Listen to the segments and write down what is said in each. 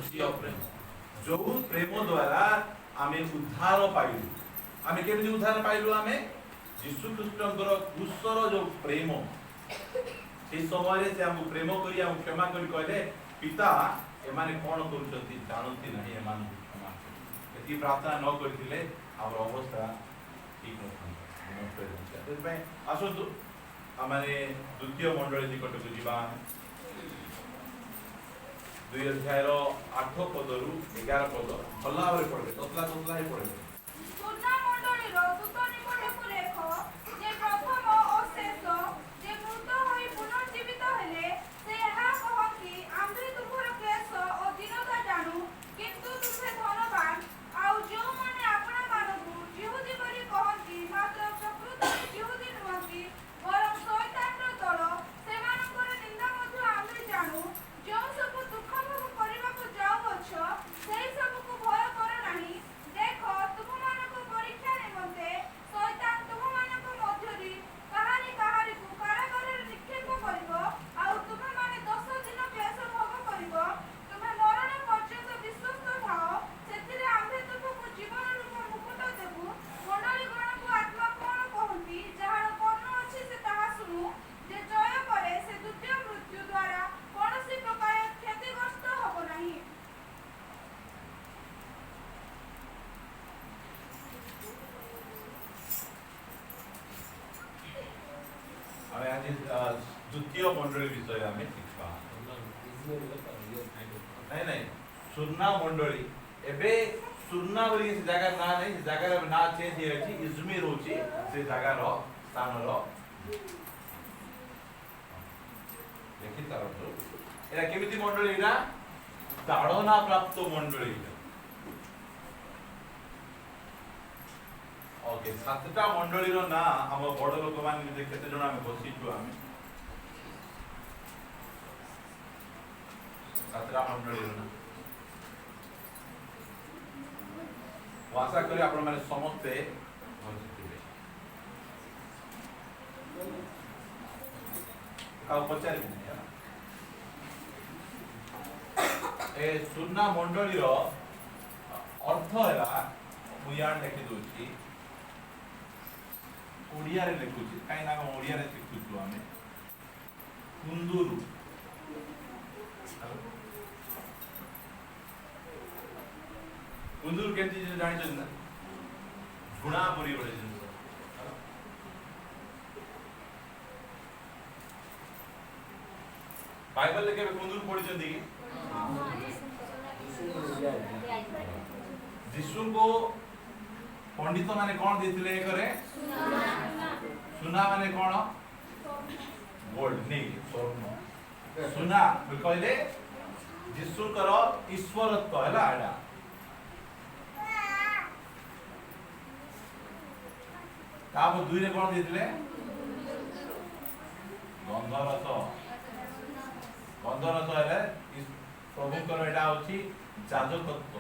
द्वितीय प्रेम जो प्रेम द्वारा आमे उद्धार पाइलु आमे केमि उद्धार पाइलु आमे यीशु ख्रीष्टंकर क्रूसर जो प्रेम से समय से हम प्रेम करी हम क्षमा करी कहले पिता एमाने कोन करूछंती जानती नहीं एमान क्षमा करी एति प्रार्थना न करथिले हमर अवस्था ठीक नथान्ता आसतु आमाने द्वितीय मंडली निकट को जीवा 2 अध्याय 8 पदरु 11 पद भला भाबरे पढे ततला ततला हे पढे सुना मंडली रो दूत निकटକୁ ଲେଖ ଯେ ପ୍ରଥମ ଓ ଶେଷ ଯେ ମୃତ ହୋଇ ପୁନର୍ଜୀବିତ ହେଲେ ସେ ଏହା କହନ୍ତି ଆମ୍ଭେ ତୁମର କ୍ଲେଶ ଓ ଦୀନତା ଜାଣୁ କିନ୍ତୁ ତୁମେ ଧନବାନ ଆଉ ଯେଉଁମାନେ ଆପଣମାନଙ୍କୁ ଯିହୁଦୀ ବୋଲି କହନ୍ତି ମାତ୍ର ପ୍ରକୃତରେ ଯିହୁଦୀ ନୁହନ୍ତି ବରଂ ଶୈତାନର ଦଳ ସେମାନଙ୍କର ନିନ୍ଦା ମଧ୍ୟ ଆମ୍ଭେ ଜାଣୁ ଯେଉଁ ସବୁ ଦୁଃଖ ଭୋଗ କରିବାକୁ ଯାଉଅଛ ସେହି ସବୁକୁ ଭୟ କର ନାହିଁ ଦେଖ ତୁମମାନଙ୍କ ପରୀକ୍ଷା ନିମନ୍ତେ ଶୈତାନ ତୁମମାନଙ୍କ ମଧ୍ୟରେ କାହାରି କାହାରିକୁ କାରାଗାରରେ ନିକ୍ଷେପ କରିବ ଆଉ ତୁମେମାନେ 10 ଦିନ କ୍ଲେଶ ଭୋଗ କରିବ ତୁମେ ମରଣ ପର୍ଯ୍ୟନ୍ତ ବିଶ୍ୱସ୍ତ ଥାଅ ସେଥିରେ ଆମ୍ଭେ ତୁମକୁ ଜୀବନ ରୂପ ମୁକୁଟ ଦେବୁ ମଣ୍ଡଳୀଗଣକୁ ଆତ୍ମା କଣ କହନ୍ତି ଯାହାର କର୍ଣ୍ଣ ଅଛି ସେ ତାହା ଶୁଣୁ ଯେ ଜୟ କରେ ସେ ଦ୍ୱିତୀୟ ମୃତ୍ୟୁ ଦ୍ୱାରା କୌଣସି ପ୍ରକାର କ୍ଷତିଗ୍ରସ୍ତ ହେବ ନାହିଁ आमे आज द्वितीय मंडली विषय आमे शिखा नहीं नहीं सुरना मंडली एबे सुरना बोली से जगह ना नहीं जगह ना चेंज हे अछि इजमिर होछि से जगह रो स्थान रो देखि तारतो एरा केमिति मंडली एरा ताड़ना प्राप्त मंडली ओके सातटा मंडली रो ना हम बड़ लोक मान केते जण हम बसिछु हम सातटा मंडली रो ना आशा करी आपण माने समस्ते बसिथिबे आ पचारि ए सुन्ना मंडली रो अर्थ हैला मुयान लिखि दोछि ओडिया रे लिखुछि काई ना हम ओडिया रे लिखुछु हमें कुंदुरु कुंदुरु केति जानि छन ना गुणा परि बडे जिंस बाइबल लेके कुंदुरु पढि छथि यीशु को पंडित माने कौन देथिले करे सुना माने कौन गोल्ड नहीं स्वर्ण सुना कहले यीशु कर ईश्वरत्व हैला आडा ताब दुई रे कौन देथिले गंधरस हैले प्रभु कर एटा होची जाजकत्व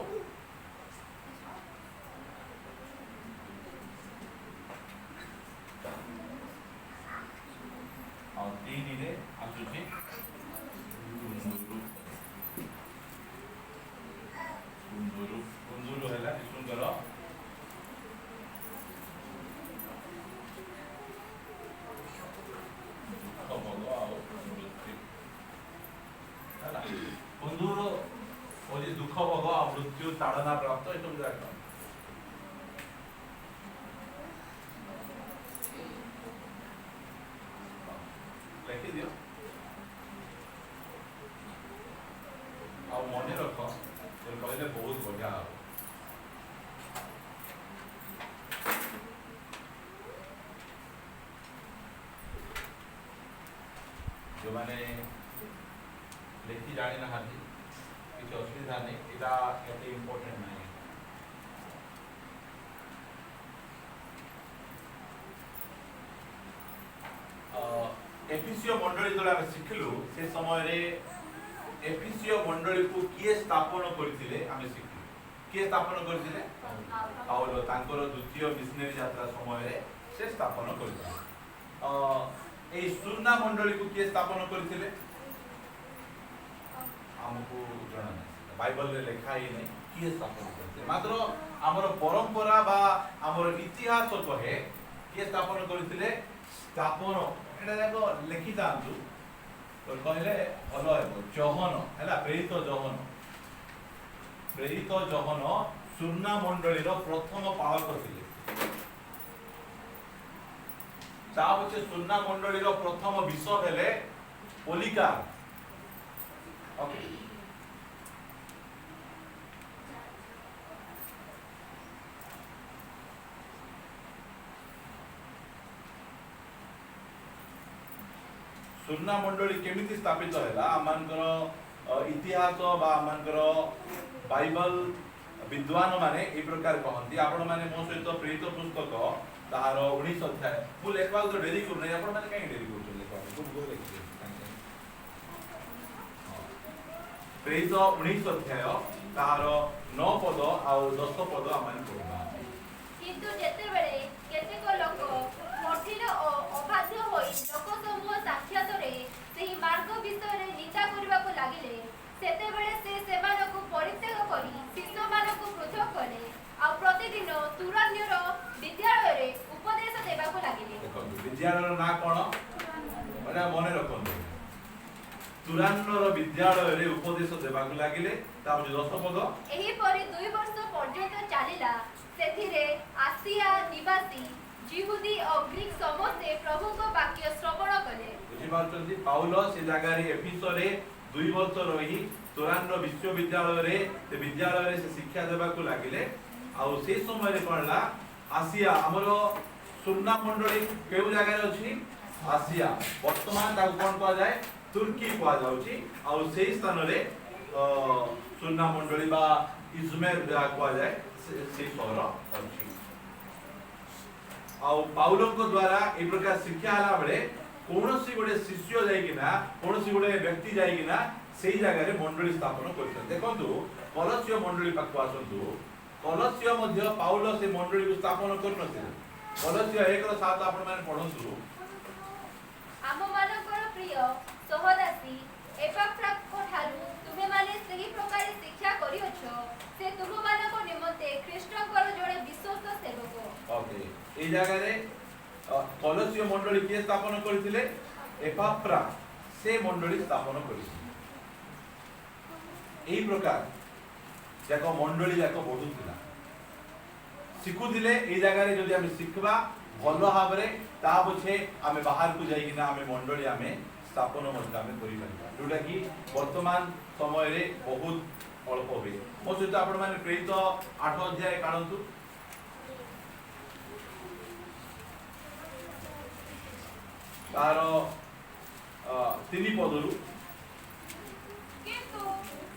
और तीन रे आसुची कुंदुरु हैला सुंदर कुंदुरु ओजी दुख भोग मृत्यु ताड़ना प्राप्त ए सब जाक लिखि दियो आ मने रख तो कहले बहुत बढ़िया हो जो माने लेखि जानि ना हाथी किछ असुविधा नहीं एटा एते इंपोर्टेंट नहीं एफिसियो मंडली जो आम शिखिलु से समय रे एफिसियो मंडली को किए स्थापन करथिले आमे शिखिलु किए स्थापन करथिले पाउलो तांकर द्वितीय मिशनरी यात्रा समय रे से स्थापन करथिले ए सुन्ना मंडली को किए स्थापन करथिले हमको जणा बाइबल रे लिखा ही नहीं किए स्थापन करते मात्र हमर परंपरा बा हमर इतिहास कहे किए स्थापन करथिले स्थापन एटा देखो लिखि दांतु तो कहले भलो है जहन हैला प्रेरित जहन सुन्ना मंडली प्रथम पालक थिले ता पछे सुन्ना मंडली प्रथम विश्व हेले पोलिकार ओके सुन्ना मंडली केमिति स्थापित हैला आमानकर इतिहास बा आमानकर बाइबल विद्वान माने ए प्रकार कहंती आपण माने मो सहित प्रेरित पुस्तक तार 19 अध्याय मु लेखबा तो डेरी कर नै आपण माने काई डेरी करछन लेखबा को गो लेखि प्रेरित 19 अध्याय तार 9 पद आ 10 पद आमान पढबा किंतु जेते बेले केतेक लोक कठिन ओ अबाध्य होई लोक समूह साक्षातरे सेही मार्ग विषय निंदा करबा को लागिले सेते बेले से सेमानकु परित्याग करी शिष्यमानकु पृथक कले आ प्रतिदिन तुरान्यर विद्यालय रे उपदेश देबा को लागिले देखो विद्यालय ना कोन माने मने रखन तुरान्यर विद्यालय रे उपदेश देबा को लागिले ता 10 पद एही परि 2 वर्ष पर्यंत चलिला सेथिरे आसिया निवासी जिहुदी और ग्रीक समस्ते प्रभु को वाक्य श्रवण कले बुझी पाछंती पाउल से जगह रे एफिसो रे 2 वर्ष रही तुरान्यर विश्वविद्यालय रे ते विद्यालय रे से शिक्षा देबा को लागिले आ से समय रे पड़ला आसिया हमरो सुन्ना मंडली केउ जगह रे अछि आसिया वर्तमान ता कोन कहा जाय तुर्की कहा जाउची आ से स्थान रे सुन्ना मंडली बा इजमेर कहा जाय से शहर अछि आ पाउलक द्वारा ए प्रकार शिक्षा हला बेले कोनोसी गोटे शिष्य जाइकिना कोनोसी गोटे व्यक्ति जाइकिना सेही जगह रे मंडली स्थापन करछन देखंतु कलसिय मंडली पाखु आसंतु कलसिय मध्य पाउल से मंडली को स्थापन करनथिले कलसिय 1:7 आपण माने पढंतु आम मानकर प्रिय सहदासी एपाफ्रास को ठारू तुमे माने सही प्रकार शिक्षा करियोछ से तुम मानको निमंते ख्रीष्टकर जोड़े विश्वस्त सेवक ओके ए जगह रे कलसिय मंडली के स्थापन करथिले एपाफ्रा से मंडली स्थापन करथिले एही प्रकार जाको मंडली जाको बढुथिला शिखुथिले ए जगह रे जदि हम शिखबा भलो भाबरे ता पछे आमे बाहर को जाइकिना आमे मंडली आमे स्थापन मध्य आमे करि परिबा जोटा कि वर्तमान समय रे बहुत अल्प होबे मो सहित आपण माने प्रेरित 8 अध्याय काढंतु तार 3 पदरु किंतु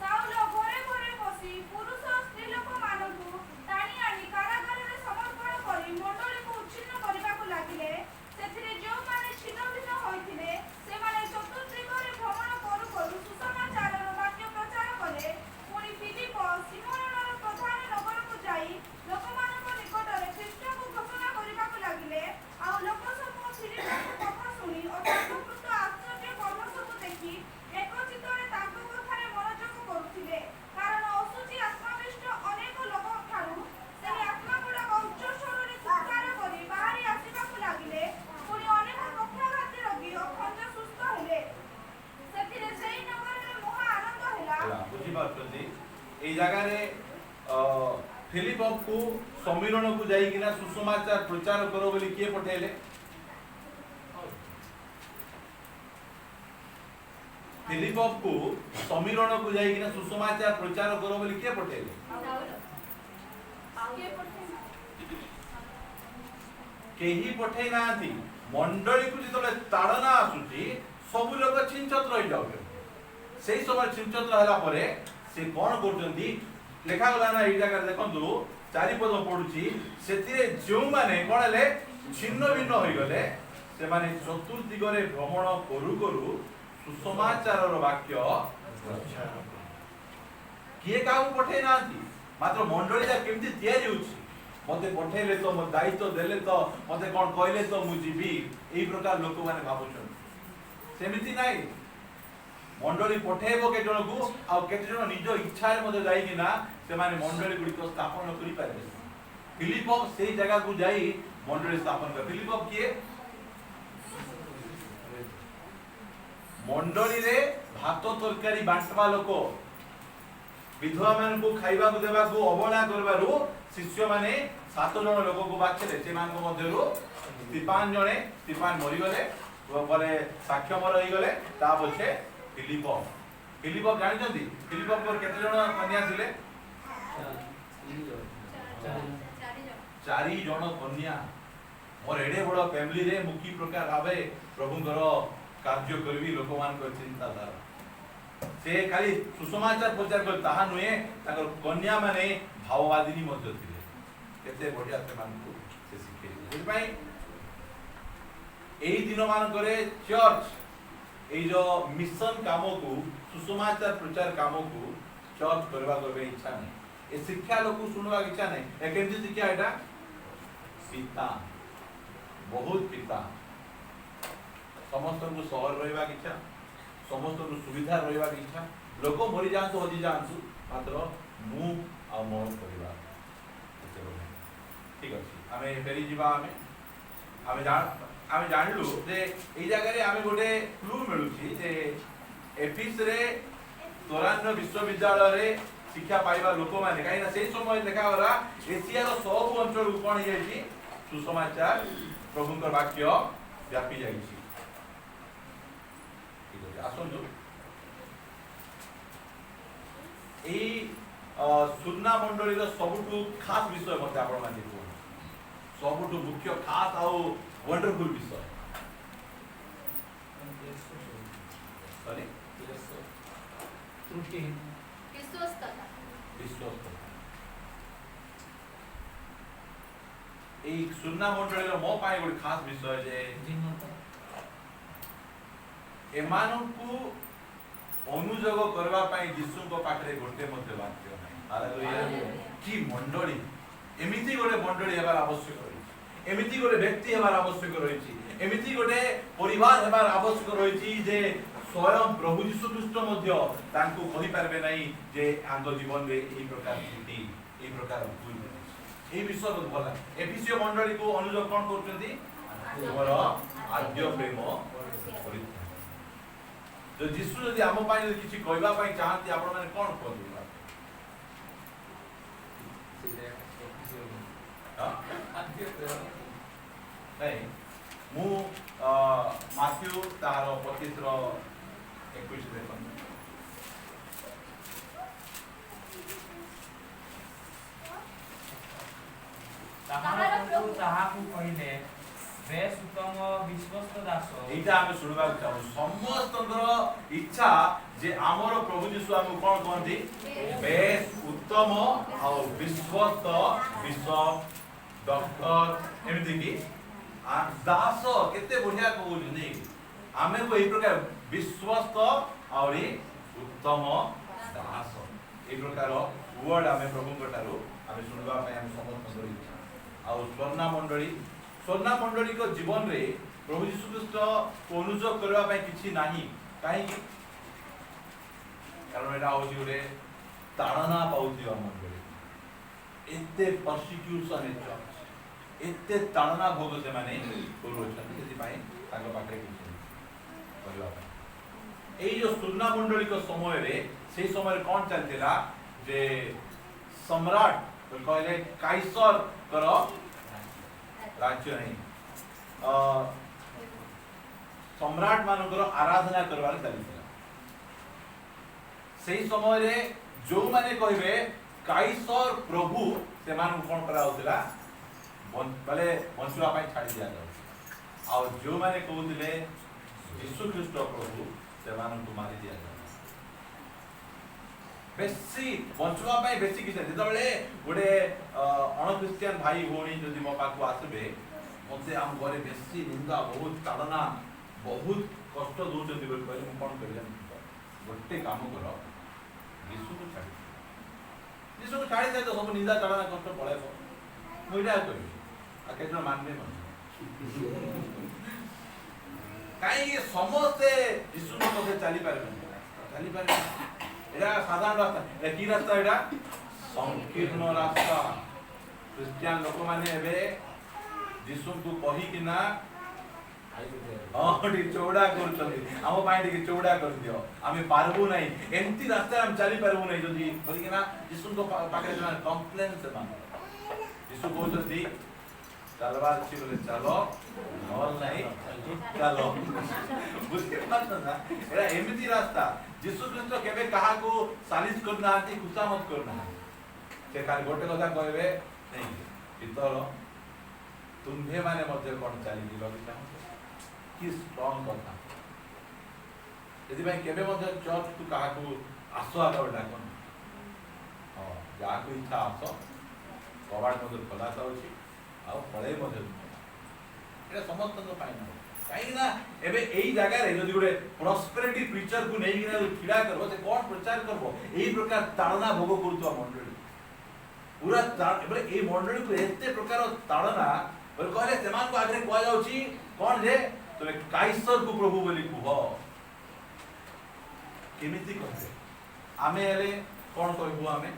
साउल घरे घरे बसी पुरुष स्त्री लोक मानकु टाणी आनी कारागार रे समर्पण करी मंडली को उच्छिन्न करबा को लागिले सेथिरे जो माने छिन्न भिन्न होइथिले से माने चतुर्दिग रे भ्रमण करू करू सुसमाचार रो वाक्य प्रचार कले पुनी फिलिप सिमोनर प्रधान नगर को जाई लोक मानक निकट रे ख्रीष्ट को घोषणा करबा को लागिले आ लोक समूह फिलिप को कथा सुनी और तांको आश्चर्य कर्म सब देखि एक चित्तरे तांको कथारे मनोयोग करूथिले कारण असुची आत्माविष्ट अनेक लोक ठारू सेही आत्मा गुडा उच्च स्वରରେ चित्कार करी बाहरी आसीबा को लागिले पुनी अनेक पक्षाघाती रोगी और खंज सुस्थ हेले सेथिरे सेही नगରରେ महा आनंद हेला बुझी पाछंती ए जगह रे फिलिप को सम्मिलन को जाइकिना सुसमाचार प्रचार करो बोली के पठेले फिलिप को सम्मिलन को जाइकिना सुसमाचार प्रचार करो बोली के पठेले केही पठे नाथी मंडली को जितले ताड़ना आसुची सब लोग चिंचत रही जाउछन सेही समय चिंचत रहला परे से कोन करजंती लेखा गला ना ए जगह देखंतु 4 पद पढुची सेतिरे जो माने कोन ले छिन्न भिन्न होई गले से माने चतुर्दिग रे भ्रमण करू करू सुसमाचार रो वाक्य किए काउ पठे नाथी मात्र मंडली जा केमति तयारी होची मते पठेले तो म दायित्व देले तो मते कोन कहले तो मु जीवी एई प्रकार लोक माने भाबुछन सेमिति नाही मंडली पठेबो के जन को आ केते जन निज इच्छा रे मते जाई कि ना से माने मंडली गुडी को स्थापन करि पारे फिलिप से जगह को जाई मंडली स्थापन कर फिलिप किए मंडली रे भात तरकारी बांटवा लोक विधवा मान को खाइबा को देबा को अवहेला करबारु शिष्य माने 7 जन लोक को बाछले से मान को मध्यरु स्टीफान जने स्टीफान मरि गले बोले साक्ष्य मर होई गले ता पछे फिलिप जानि जंती फिलिप पर केते जन कन्या थिले 4 जन कन्या मोर एडे बड़ फैमिली रे मुखी प्रकार भाबे प्रभुଙ୍କର कार्य करबी लोक मान को चिंता धारा से खाली सुसमाचार प्रचार कर ताहा नुए ताकर कन्या माने भाववादिनी मध्य थिले केते बढ़िया से मान को से सिखे बुझ पाई एई दिन मान करे चर्च एई जो मिशन काम को सुसमाचार प्रचार काम को चर्च करबा करबे इच्छा नहीं ए शिक्षा लोक सुनवा इच्छा नहीं ए केंती शिक्षा एटा पिता बहुत पिता समस्त को सहर रहबा इच्छा समस्त को सुविधा रहबा इच्छा लोक मरि जांतु हजि जांतु मात्र मु आ मोर परिवार ठीक अछि आमे फेरी जीवा आमे जानलु जे एई जगह रे आमे गोटे क्लू मिलुछि जे एफिस रे तोरान विश्वविद्यालय रे शिक्षा पाइबा लोक माने काई ना सेई समय देखा होला एशिया रो सब अंचल कोन हेछि सुसमाचार प्रभुଙ୍କର वाक्य व्यापी जाइछि आसନ୍ତୁ एई सुन्ना मंडलीर सबुठु खास विषय मते आपण माने को सबुठु मुख्य खास आ वंडरफुल विषय सॉरी त्रुटि विश्वस्तता एई सुन्ना मंडलीर मो पाए गोटे खास विषय जे एमानकु अनुजोग करबा पई यीशु को पाखरे गोटे मते वाक्य नै हालेलुया की मंडली एमिति गोटे मंडली हेबार आवश्यक रहिछि एमिति गोटे व्यक्ति हेबार आवश्यक रहिछि एमिति गोटे परिवार हेबार आवश्यक रहिछि जे स्वयं प्रभु यीशु ख्रीष्ट मध्य तांको कहि पारबे नै जे आंग जीवन रे एई प्रकार त्रुटि एई प्रकार भूल एई विषय बहुत भला एफिसियो मंडली को अनुजोग कोन करछन्ती तोमर आद्य प्रेम परित्याग जो जिसु यदि आम पाई किछि कहबा पाई चाहती आपण माने कोन कहबो नहीं मु माथ्यू तार 25 रो 21 देखन ताहार प्रभु ताहाकु कहिले बेस उत्तम विश्वस्त दास एटा हम सुनबा चाहू समस्तଙ୍କର इच्छा जे हमर प्रभु यीशु हम कोन कहंती बेस उत्तम आ विश्वस्त विश्व डॉक्टर एमिति की आ दास केते बढ़िया कहू नै हमें को ए प्रकार विश्वस्त और उत्तम दास ए प्रकार वर्ड हमें प्रभु कटारो हमें सुनबा पय हम समस्तଙ୍କର इच्छा आ स्वर्णा मंडली को जीवन रे प्रभु यीशु ख्रीष्ट को अनुजोग करबा पय किछि नाही काहे कि कारण एटा होछि रे ताड़ना पाउथि मंडली एते परसिक्यूशन ए चर्च एते ताड़ना भोग से माने करूछन सेति पय ताको पाखरे किछि करबा पय एई जो स्वर्णा मंडली को समय रे सेई समय रे कोन चलतिला जे सम्राट कहले काइसर कर राज्य नहीं सम्राट मानकर आराधना करबार चलतिला सेही समय रे जो माने कहबे काइसर प्रभु से मान कोन करा होतिला भले बंचवा पय छाडी दिया जाउ आ जो माने कहउतिले यीशु ख्रीष्ट प्रभु से मान को मारी दिया जाउ बेसी बंचवा पय बेसी किछ जेतबेले गोटे अण क्रिश्चियन भाई भोणी जदि मो पाखु आसबे मते हम घरे बेसी निंदा बहुत ताड़ना बहुत कष्ट दोचंती बोल कहले हम कोन करिया गोटे काम करो यीशु को छाड़ी दे तो सब निंदा ताड़ना कष्ट पळेबो मुइडा कहि आ केतना मानबे मन काई समस्त यीशु मते चली पारबे चली पारे एरा साधारण रास्ता ए की रास्ता एटा संकीर्ण रास्ता क्रिश्चियन लोक माने एबे यीशु को कहि कि ना टी चौड़ा करूछथि हम पाई टी चौड़ा कर दियो आमे पारबो नै एंती रास्ता हम चली पारबो नै जदी कहि कि ना यीशु को पाके जना कंप्लेन से मान यीशु कहउछथि चलबार छी बोले चलो नल नहीं चलो बुझे मत ना एरा एमिति रास्ता यीशु ख्रीष्ट केबे कहा को सालिस करना आती खुशामत करना से खाली गोटे कथा कहबे नहीं इतर तुम्भे माने मध्य कोन चली दिलो कि स्ट्रांग कथा यदि भाई केबे मध्य चर्च तू कहा को आसो आका डाकन हां जा को इच्छा आसो कबाड़ मध्य खोला थाउची आ पळे मध्य एटा समस्त तो पाइ ना काई ना एबे एई जगह रे जदी गुडे प्रॉस्पेरिटी प्रीचर को नै गिना खिडा करबो से कोन प्रचार करबो एई प्रकार ताड़ना भोग करतो मंडली पूरा एबे एई मंडली को एते प्रकार ताड़ना बोल कहले सेमान को आगे कोआ जाउची कोन जे तमे काइसर को प्रभु बोली कुहो केमिति कहबे आमे एले कोन कहबो आमे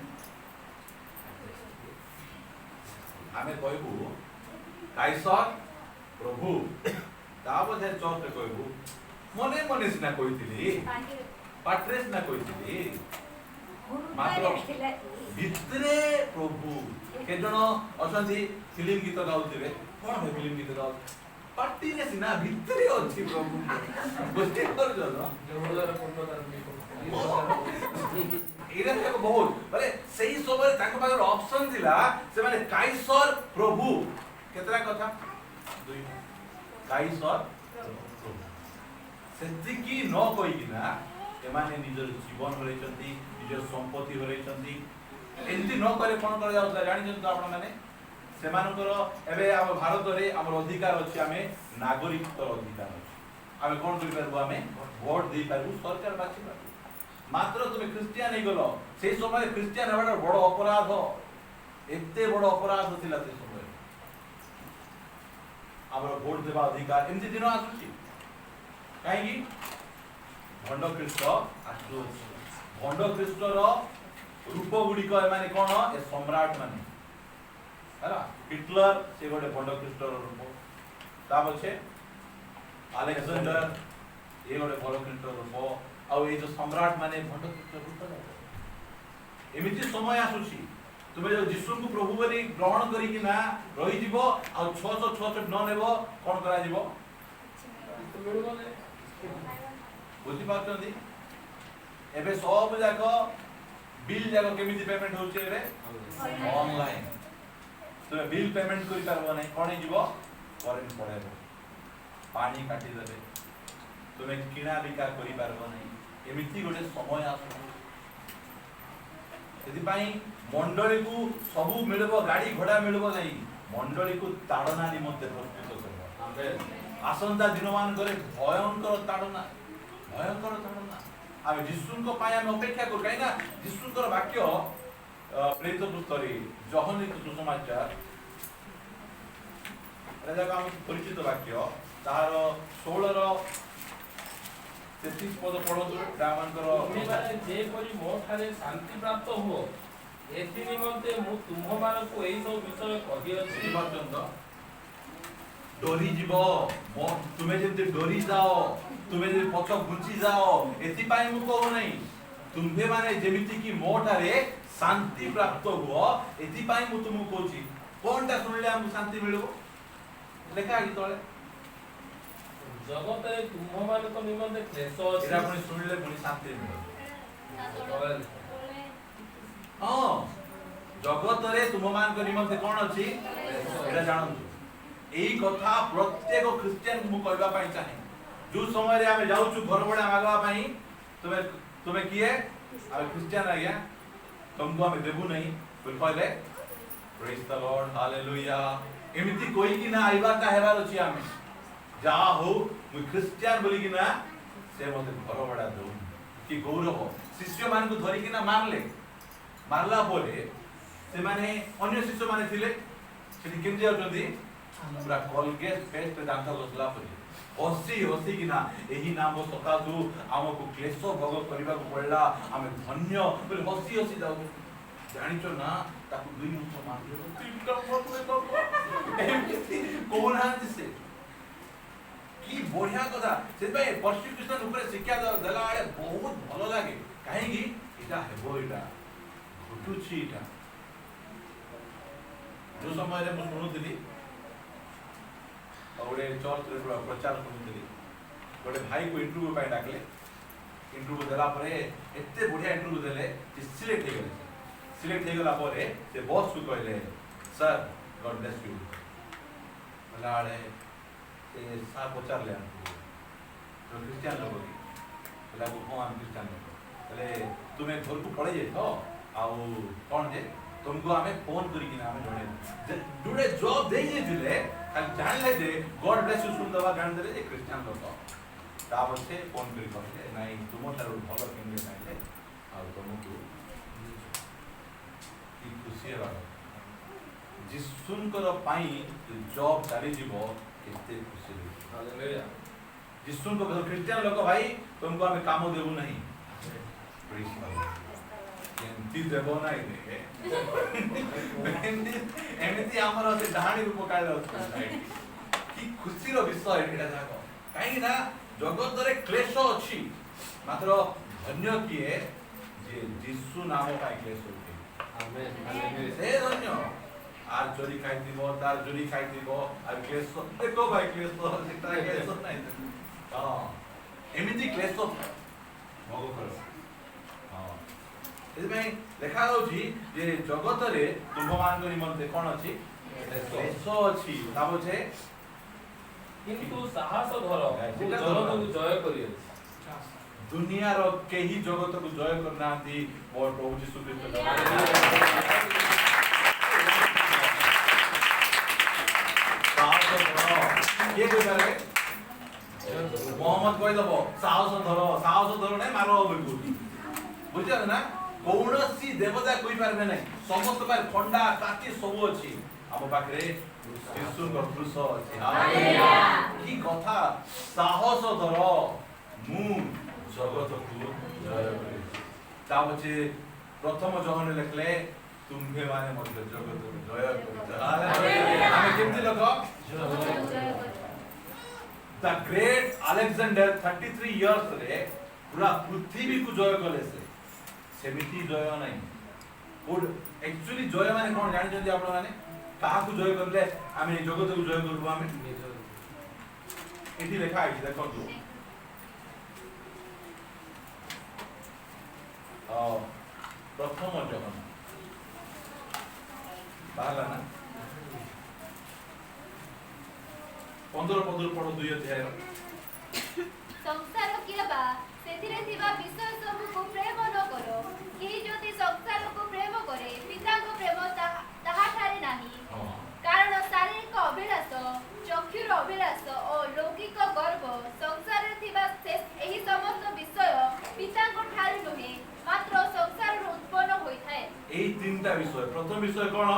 कहबो काइसर प्रभु ताबो जे चर्च कहबो मने मने सिना कहितली पाट्रेस ना कहितली मात्र भितरे प्रभु के जण अछंती फिल्म गीत गाउथिबे कोन है फिल्म गीत गाउ पार्टी ने सिना भितरे अछि प्रभु बुझते कर जनो जोरदार कोटदार एरा तक बहुत माने सही समय ताक पाकर ऑप्शन दिला से माने काइसर प्रभु केतरा कथा दुई काइसर प्रभु सेति की न कोइ किना एमाने निजर जीवन हरैछंती निजर संपत्ति हरैछंती एंती न करे कोन कर जाउतला जानि जंतु आपण माने सेमानकर एबे हम भारत रे हमर अधिकार अछि आमे नागरिकतर अधिकार अछि आमे कोन करि परबो आमे वोट दे परबो सरकार बाछि परबो मात्र तुम क्रिश्चियन नहीं गलो से समय क्रिश्चियन हेबार बड़ अपराध एते बड़ अपराध थिला से समय हमर वोट देबा अधिकार एमति दिन आसुची काई की भंड ख्रीष्ट आसु भंड ख्रीष्टर रूप गुडी को माने कोन ए सम्राट माने हला हिटलर से गोटे भंड ख्रीष्टर रूप ता पछे अलेक्जेंडर ए गोटे भंड ख्रीष्टर रूप आउ ए जो सम्राट माने भंड ख्रीष्टर रूप एमिति समय आसुची तुमे जो यीशु को प्रभु बोली ग्रहण करी कि ना रही जीवो आ 666 न नेबो कोन करा जीवो बुझी पाछंदी एबे सब जाको बिल जाको केमिति पेमेंट होचे एबे ऑनलाइन तुमे बिल पेमेंट करि परबो नै कोन जीवो करेंट पड़ेबो पानी काटी देबे तुमे किना बिका करि परबो नै एमिति गोटे समय आसु यदि पाई मंडली को सब मिलबो गाड़ी घोड़ा मिलबो नै मंडली को ताड़ना निमंते प्रस्तुत करबो आमेन आसंता दिनमान करे भयंकर ताड़ना आमे यीशु को पाया में अपेक्षा कर काई ना यीशु को वाक्य प्रेरित पुस्तकरे जोहन सुसमाचार राजा का परिचित वाक्य तार 16 रो 33 पद पढो रामनकर जे परि मोठारे शांति प्राप्त हो एथि निमंते मु तुम मान को एई सब विषय कहि अछि पर्यंत डोरी जीव तुम्हें जब डोरी जाओ तुम्हें जब पछ घुंची जाओ एथि पाई मु कहू नै तुम्हे माने जेमिति की मोठारे शांति प्राप्त हो एथि पाई मु तुमु कहूची कोनटा सुनले हम शांति मिलबो लेखा आगी तळे जगत रे तुम मान को निमंते क्लेश अछि एरा पुनी सुनले पुनी शांति मिलबो हां जगत रे तुम मान को निमंते कोन अछि एरा जानंतु एई कथा प्रत्येक क्रिश्चियन मु कहबा पई चाहे जो समय रे आमे जाउछु घर बडा मागवा पई तुमे किए आ क्रिश्चियन आ गया तुमको हमें देबु नहीं बोल कहले प्रेज द लॉर्ड हालेलुया एमिति कोई कि ना आइबा का हेबार अछि आमे जा हो मु क्रिश्चियन बोली कि ना से मते घर बडा दउ कि गौरव शिष्य मान को धरि कि ना मारला बोले से माने अन्य शिष्य माने थिले से केमजे आउतंदी पूरा कोलगेट पेस्ट दांत घसला पड़ी हसी हसी कि ना यही नाम सकाशु आमको क्लेश भोग करने को पड़ला आम धन्य बोले हसी हसी जाऊ जानिच ना ताकू 2 मुठ कौन से कि बढ़िया कथा से परसिक्यूशन ऊपर शिक्षा देला बेले बहुत भल लगे कहीं इटा हेबो इटा घटुछि इटा जो समय रे मैं सुनुଥିଲି गोटे चर्च रे प्रचार करुଥିଲି गोटे भाई को इंटरव्यू पाई डाकले इंटरव्यू देला परे एते बढ़िया इंटरव्यू देले कि सिलेक्ट हे गला परे से बॉस को कहले सर गॉड ब्लेस यू लाड़े से सा पचार ले तो क्रिश्चियन लोग की बोला को हम क्रिश्चियन लोग बोले तुम्हें घर को पड़े जे तो आउ कौन जे तुमको हमें फोन करी कि हमें जोड़े जुड़े जॉब दे दिले खाली जान ले दे गॉड ब्लेस यू सुन दवा जान दे जे क्रिश्चियन लोग ता बसे फोन करी कहले नहीं तुम थारो भलो केंगे नाइले आ तुमको की खुशी है जिसुनकर पाई जॉब चली जीवो केते खुशी रे हालेलुया जिसुन को क्रिश्चियन लोग भाई तुमको हमें काम देबो नहीं प्लीज केंती देबो नहीं देखे एमती हमर से डाहाणी रूप काढलो की खुशी रो विषय एटा जाको काई ना जगत रे क्लेश अछि मात्र धन्य किए जे जिसु नाम पाई क्लेश होते आमेन हालेलुया से धन्य आर चोरी खाइदिबो तार चोरी खाइदिबो आर क्लेश देखो भाई क्लेश तो सेटा क्लेश नहीं हां एमिति क्लेश भोग कर हां एमे देखा होची जे जगत रे तुम मान निमंते कोन अछि क्लेश अछि ताबो छे किंतु साहस धर जगत को जय करियो दुनिया रो केही जगत को जय करना थी मोर प्रभु यीशु ख्रिस्ट ये कोई करे मोहम्मद कोई दबो साहस धरो नहीं मारो बिल्कुल बुझियो ना कौनसी देवता कोई पारबे नहीं समस्त पार खंडा काटी सब अछि हम पाखरे यीशु को क्रूस अछि हालेलुया की कथा साहस धरो मु जगत को जय करे तावचे प्रथम जहन लेखले तुम्हे माने मत जगत को जय करे हालेलुया हम केमति लोक द ग्रेट अलेक्जेंडर 33 इयर्स रे पूरा पृथ्वी को जय कले से सेमिति जय नहीं गुड एक्चुअली जय माने कोन जानि जंदी आपण माने काहा को जय करले आमे जगत को जय करबो आमे एठी लेखा आइ देखो जो प्रथम जहन बाहला ना 15 पढ़ो 2 अध्याय संसार किबा सेथिरे थिबा विषय सब को प्रेम न करो केही जदि संसार को प्रेम करे पिता को प्रेम ताहा ठारे नाही कारण शारीरिक अभिलाष चक्षुर अभिलाष और लौकिक गर्व संसार रे थिबा एही समस्त विषय पिता को ठारे नहे मात्र संसार रो उत्पन्न होई थाए एही तीनटा विषय प्रथम विषय कोन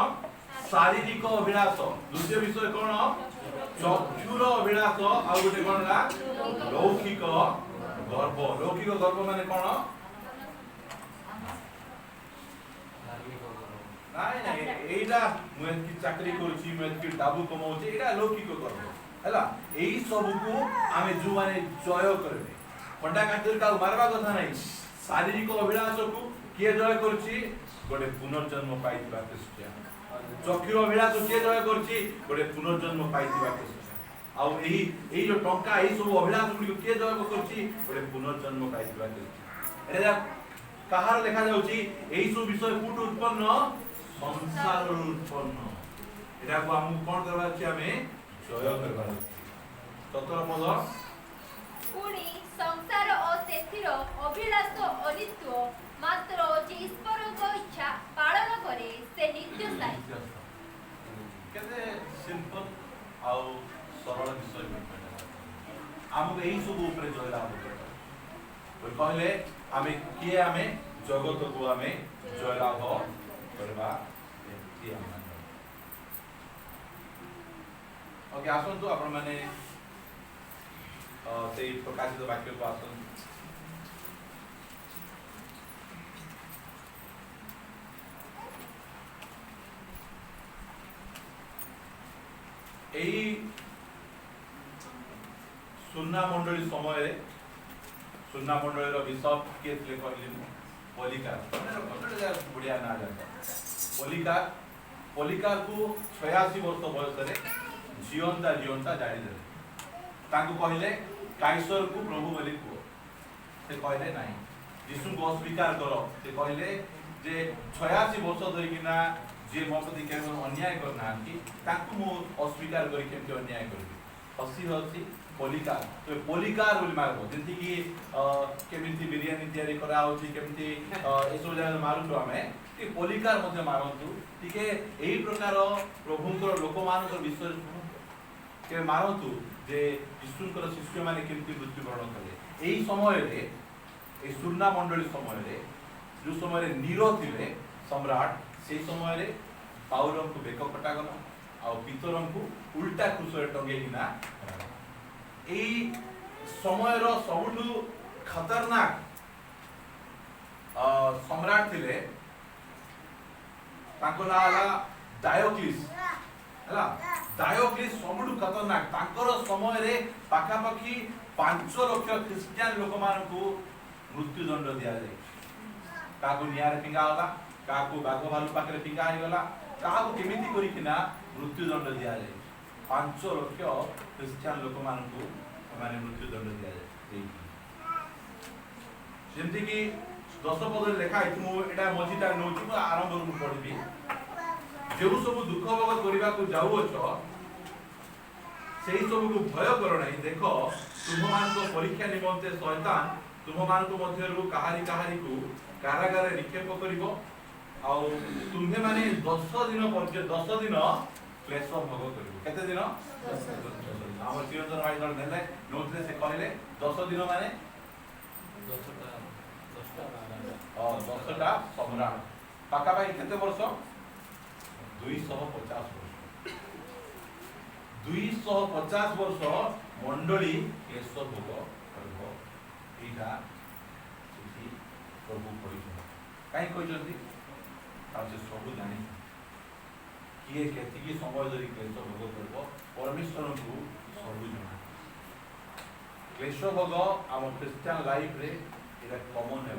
शारीरिक अभिलाष द्वितीय विषय कोन चक्षुर अभिलाष आ गोटे कोन ला लौकिक गर्व माने कोन नाइ नाइ एटा मु एतकी चाकरी करूची मु एतकी डाबू कमाउची एटा लौकिक गर्व हैला एही सब को आमे जो माने जय करबे खंडा काटर का मारबा कथा नाही शारीरिक अभिलाष को के जय करूची गोटे पुनर्जन्म पाइतिबा क्रिश्चियन चक्षुर अभिलाष के जय करूची गोटे पुनर्जन्म पाइतिबा क्रिश्चियन आ एही जो टंका एही सब अभिलाष को के जय करूची गोटे पुनर्जन्म पाइतिबा क्रिश्चियन एरा कहार लेखा जाउची एही सब विषय फुट उत्पन्न संसार उत्पन्न एरा को हम कोन करबा छी हमें जय करबा 17 पद पुणी संसार और सेथिर अभिलाष अनित्व मात्र जे ईश्वर को इच्छा पालन करे से नित्य स्थायी केते सिंपल आ सरल विषय हमको एही सब ऊपर जय लाभ कोई कहले हमें किए हमें जगत को हमें जय लाभ करबा एती हम ओके आसन तो आपण माने से प्रकाशित वाक्य को आसन এই सुन्ना मंडली समय सुन्ना मंडली बिशप किए थे कहली पलिकार बढ़िया ना जाता पलिकार पलिकार को 86 वर्ष बयस जीवंता जीवंता जाने कहले काइसर को प्रभु बोली कह से कहले नहीं यीशु को अस्वीकार कर से कहले जे 86 वर्ष धरिकिना जे मो प्रति केवल अन्याय करना मु अस्वीकार करी केमती अन्याय करबी हसी हसी पलिकार तो पलिकार बोली मारबो जेंति कि केमिति बिरयानी तयारी करा होची केमिति ए सब जगह मारुछु आमे कि पलिकार मध्ये मारंतु टिके एही प्रकार प्रभुंकर लोक मानकर विषय के मारंतु जे यीशुंकर शिष्य माने केमिति मृत्युवरण कले एही समय रे ए सुन्ना मंडली समय रे जो समय रे नीरो थिले सम्राट से समय रे पाउलम को बेक कटा गला आ पितरम को उल्टा क्रूस टंगे हिना एई समय रो सबुठु खतरनाक सम्राट थिले ताको ना हला डायोक्लिस हला डायोक्लिस सबुठु खतरनाक ताकर समय रे पाखा पाखी 5 लाख क्रिश्चियन लोक मान को मृत्यु दंड दिया जाय काको नियार पिंगा होला काको बाघ भालू पाखरे पिंगा आइ गला काको केमिति करी किना मृत्यु दंड दिया जाय 5 लाख क्रिश्चियन लोक मान को माने मृत्यु दंड दिया जाय जेमति कि 10 पद लेखा है मु एटा मझीटा नोची मु आरंभ रु पढिबी जेउ सब दुख भोग करिबा को जाउ अछ सेही सब को भय कर नाही देखो तुम मान को परीक्षा निमंते शैतान तुम मान को मध्यरु कहारी को कारागार निक्षेप करिवो आ तुम्हे माने 10 दिन पर्यंत 10 दिन क्लेश भोग करिवो केते दिन 10 दिन हमर चिरंजन भाई जण नेले नोटले से कहले 10 दिन माने 10टा सम्राट पाका भाई केते वर्ष 250 वर्ष 250 वर्ष मंडली क्लेश भोग करबो एटा सिद्धि प्रभु कहिसन काई कहिसंती तासे सब जानि किए केतिकी समय धरि क्लेश भोग करबो परमेश्वर को सब जाना क्लेश भोग आम क्रिश्चियन लाइफ रे एटा कॉमन है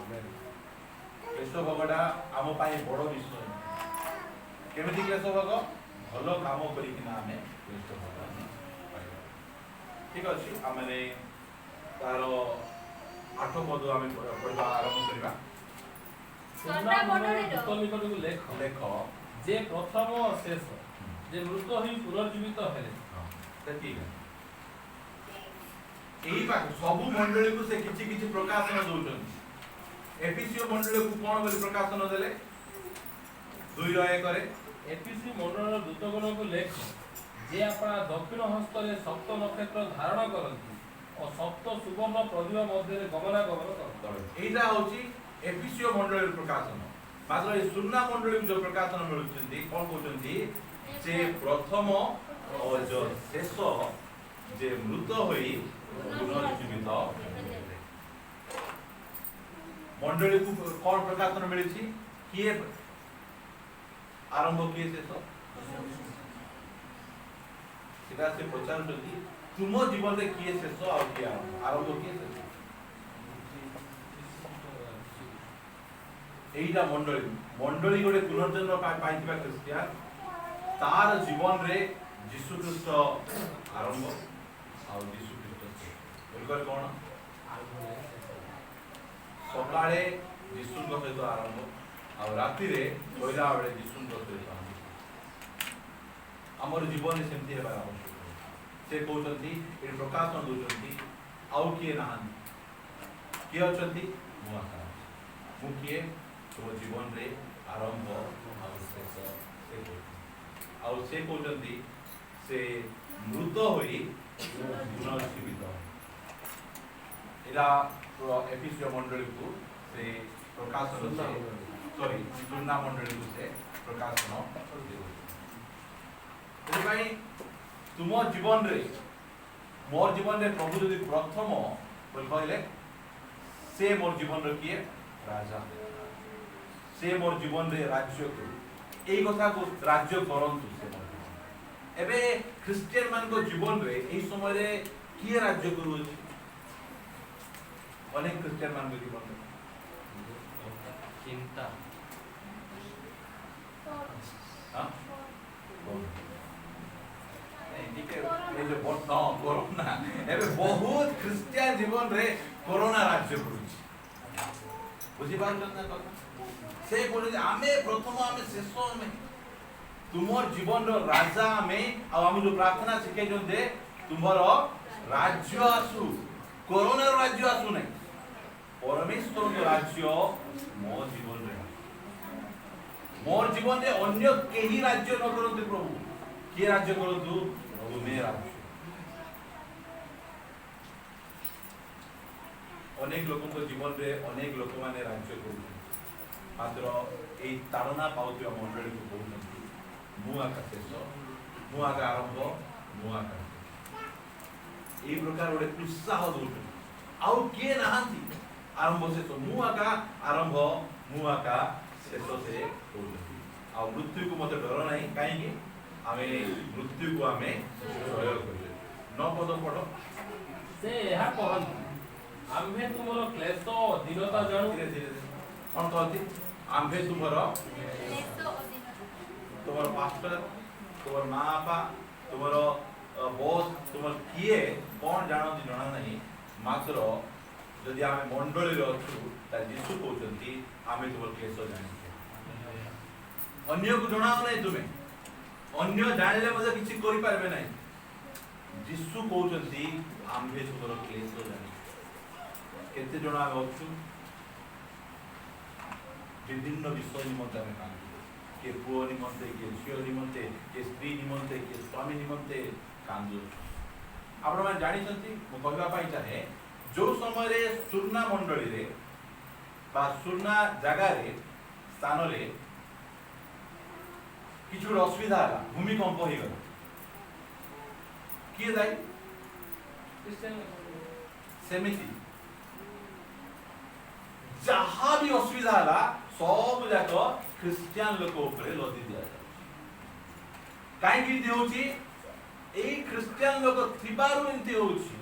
आमेन क्लेश भोगटा आम पाए बड़ विषय केमिति क्लेश भोग भलो काम करी कि ना हमें क्लेश भोग पाइबा ठीक अछि आमे तार 8 पद आमे पढवा आरंभ करिबा सुन्ना मंडली रो तो निकट को लेख जे प्रथम और शेष जे मृत ही पुनर्जीवित हेले त ठीक है एही पाक सब मंडली को से किछि प्रकाशन दउछन एफिसियो मंडली को कोन बोली प्रकाशन देले 2:1 करे एफिसी मंडल दूतगण को लेख जे अपना दक्षिण हस्त रे सप्त नक्षत्र धारण करंती और सप्त सुवर्ण प्रतिभा मध्य रे गमनागमन करंती एटा होची एफिसियो मंडली प्रकाशन मात्र ए सुन्ना मंडली जो प्रकाशन मिलुचंती कोन कहउचंती जे प्रथम और जो शेष जे मृत होई पुनर्जीवित मंडली को कोन प्रकाशन मिलिछि किए आरंभ किए शेष सेटा से पचारंती तुम जीवन रे किए शेष आ किए आरंभ किए शेष एइटा मंडली गोटे पुनर्जन्म पाइथिबा क्रिश्चियन तार जीवन रे यीशु ख्रीष्ट आरंभ आ यीशु ख्रीष्ट बोलकर कोन सकाळे यीशु को सहित आरंभ आ राति रे कोइला बेले यीशु को सहित आरंभ हमर जीवन रे सेमति हेबा आवश्यक से कहउचंती ए प्रकाशन दोचंती आउ किए नाहन किए अचंती मु किए तो जीवन रे आरंभ और शेष से कहउचंती से मृत होई पुनर्जीवित एरा एफिसियो मंडली को से प्रकाशन से सॉरी सुन्ना मंडली को से प्रकाशन तुम जीवन रे मोर जीवन रे प्रभु जदि प्रथम बोल कहले से मोर जीवन रे किए राजा से मोर जीवन रे राज्य को एई कथा को राज्य करंतु से मोर जीवन एबे क्रिश्चियन मान को जीवन रे एई समय रे किए राज्य करू अनेक क्रिश्चियन मान को जीवन रे चिंता हां कोरोना एबे बहुत क्रिश्चियन जीवन रे कोरोना राज्य करूची बुझी पारछन ना कथा से बोले जे आमे प्रथम आमे शेष आमे तुमर जीवन रो राजा आमे आ हम जो प्रार्थना सिखे जो दे तुमर राज्य आसु कोरोना रो राज्य आसु नै परमेश्वर रो राज्य मोर जीवन रे मोर जीवन रे अन्य केही राज्य न करंतु प्रभु के राज्य करंतु तुमे राज्य अनेक लोगों को जीवन रे अनेक लोक माने राज्य करू मात्र ए ताड़ना पाउतिया मंडली को कहउनथि मुआ का शेष मुआ का आरंभ मुआ का ए प्रकार ओडे उत्साह दोउ आउ के नाहंती आरंभ शेष मुआ का आरंभ मुआ का शेष से कहउनथि आ मृत्यु को मते डर नाही काहे कि आमे मृत्यु को आमे जय करिले न पद पढ से ଏହା କହନ୍ତି आम्भे तुमरो क्लेश दीनता जाणु धीरे धीरे कौन कहती आम्भे तुमरो तुमर पास्टर तुमर माँ बापा तुमर बॉस तुमर किए कौन जानो जଣା नहीं मात्र यदि आमे मंडली रे अछु ता यीशु कहउचंती आमे तुमर क्लेश जानि अन्य को जणाओ नहीं तुमे अन्य जानले मजे किछि करि पारबे नहीं यीशु कहउचंती आम्भे तुमर क्लेश जानि केते जणा अछु विभिन्न विषय निमंते आमे कांदू के पुओ निमंते के झियो निमंते के स्त्री निमंते के स्वामी निमंते कांदू आपण माने जानि छथि मो कहबा पई चाहे जो समय रे सुरना मंडली रे बा सुरना जगह रे स्थान रे किछु असुविधा हला भूमिकंप होई गला किए जाई सेमिति जहाँ भी असुविधा हला सब जाक क्रिश्चियन लोक ऊपर लदी दिया काहे कि देउची ए क्रिश्चियन लोक थिबारु एंती होउची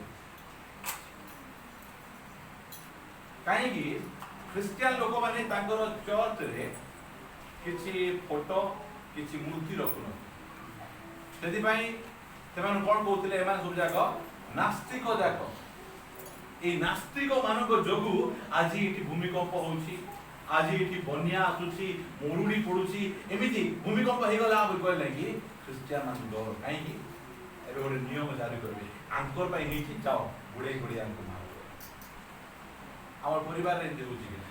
काहे कि क्रिश्चियन लोक माने तांकर चर्च रे किछि फोटो किछि मूर्ति रखुन सेति पई सेमान कोन कहउतले एमान सब जाक नास्तिक जाक ए नास्तिक मानक जोगु आज एठी भूमिकंप होउची आज एठी बन्या आसुची मरुडी पडुची एमिति भूमिकंप हे गला अब कहले कि क्रिश्चियन मान डर काहे कि एबे ओरे नियम जारी करबे आंकर पई हे कि जाओ गुडे गुडे आंक मार हमर परिवार रे देउची कि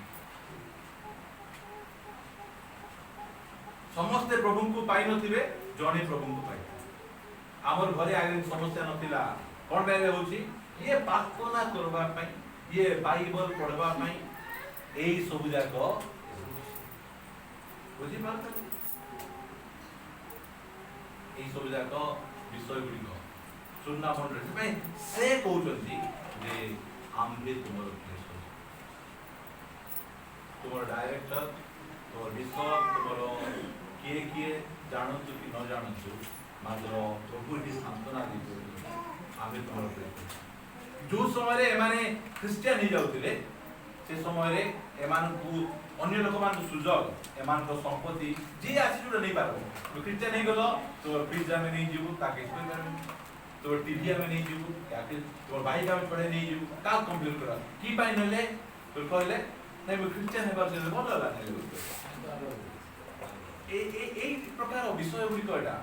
समस्त प्रभु को पाई नथिबे जणे प्रभु को पाई हमर घरे आगे समस्या नथिला कोन बेले होउची ये प्रार्थना करबा पई ये बाइबल पढ़बा पई एई सब जाक बुझी पारत एई सब जाक विषय गुडी को सुनना मंडली पई से कहउचंती जे आम्भे तुमर क्लेश तुमर डायरेक्टर तुमर विषय तुमर किए जानतु कि न जानतु मात्र प्रभु की सांत्वना दी आम्भे तुमर क्लेश जो समय रे माने क्रिश्चियन ही जाउतिले से समय रे एमान को अन्य लोक मान सुजग एमान को संपत्ति जे आसी जुड नै पारो तो क्रिश्चियन हे गलो तो फ्रिज में नै जीवु ताके कोइ पारो तो टीवी में नै जीवु ताके तो बाइक में छोड़े नै जीवु का कंप्लीट करा की पाइ नले तो कहले नै म क्रिश्चियन हेबार से भलो ला नै ए प्रकार विषय गुडी कटा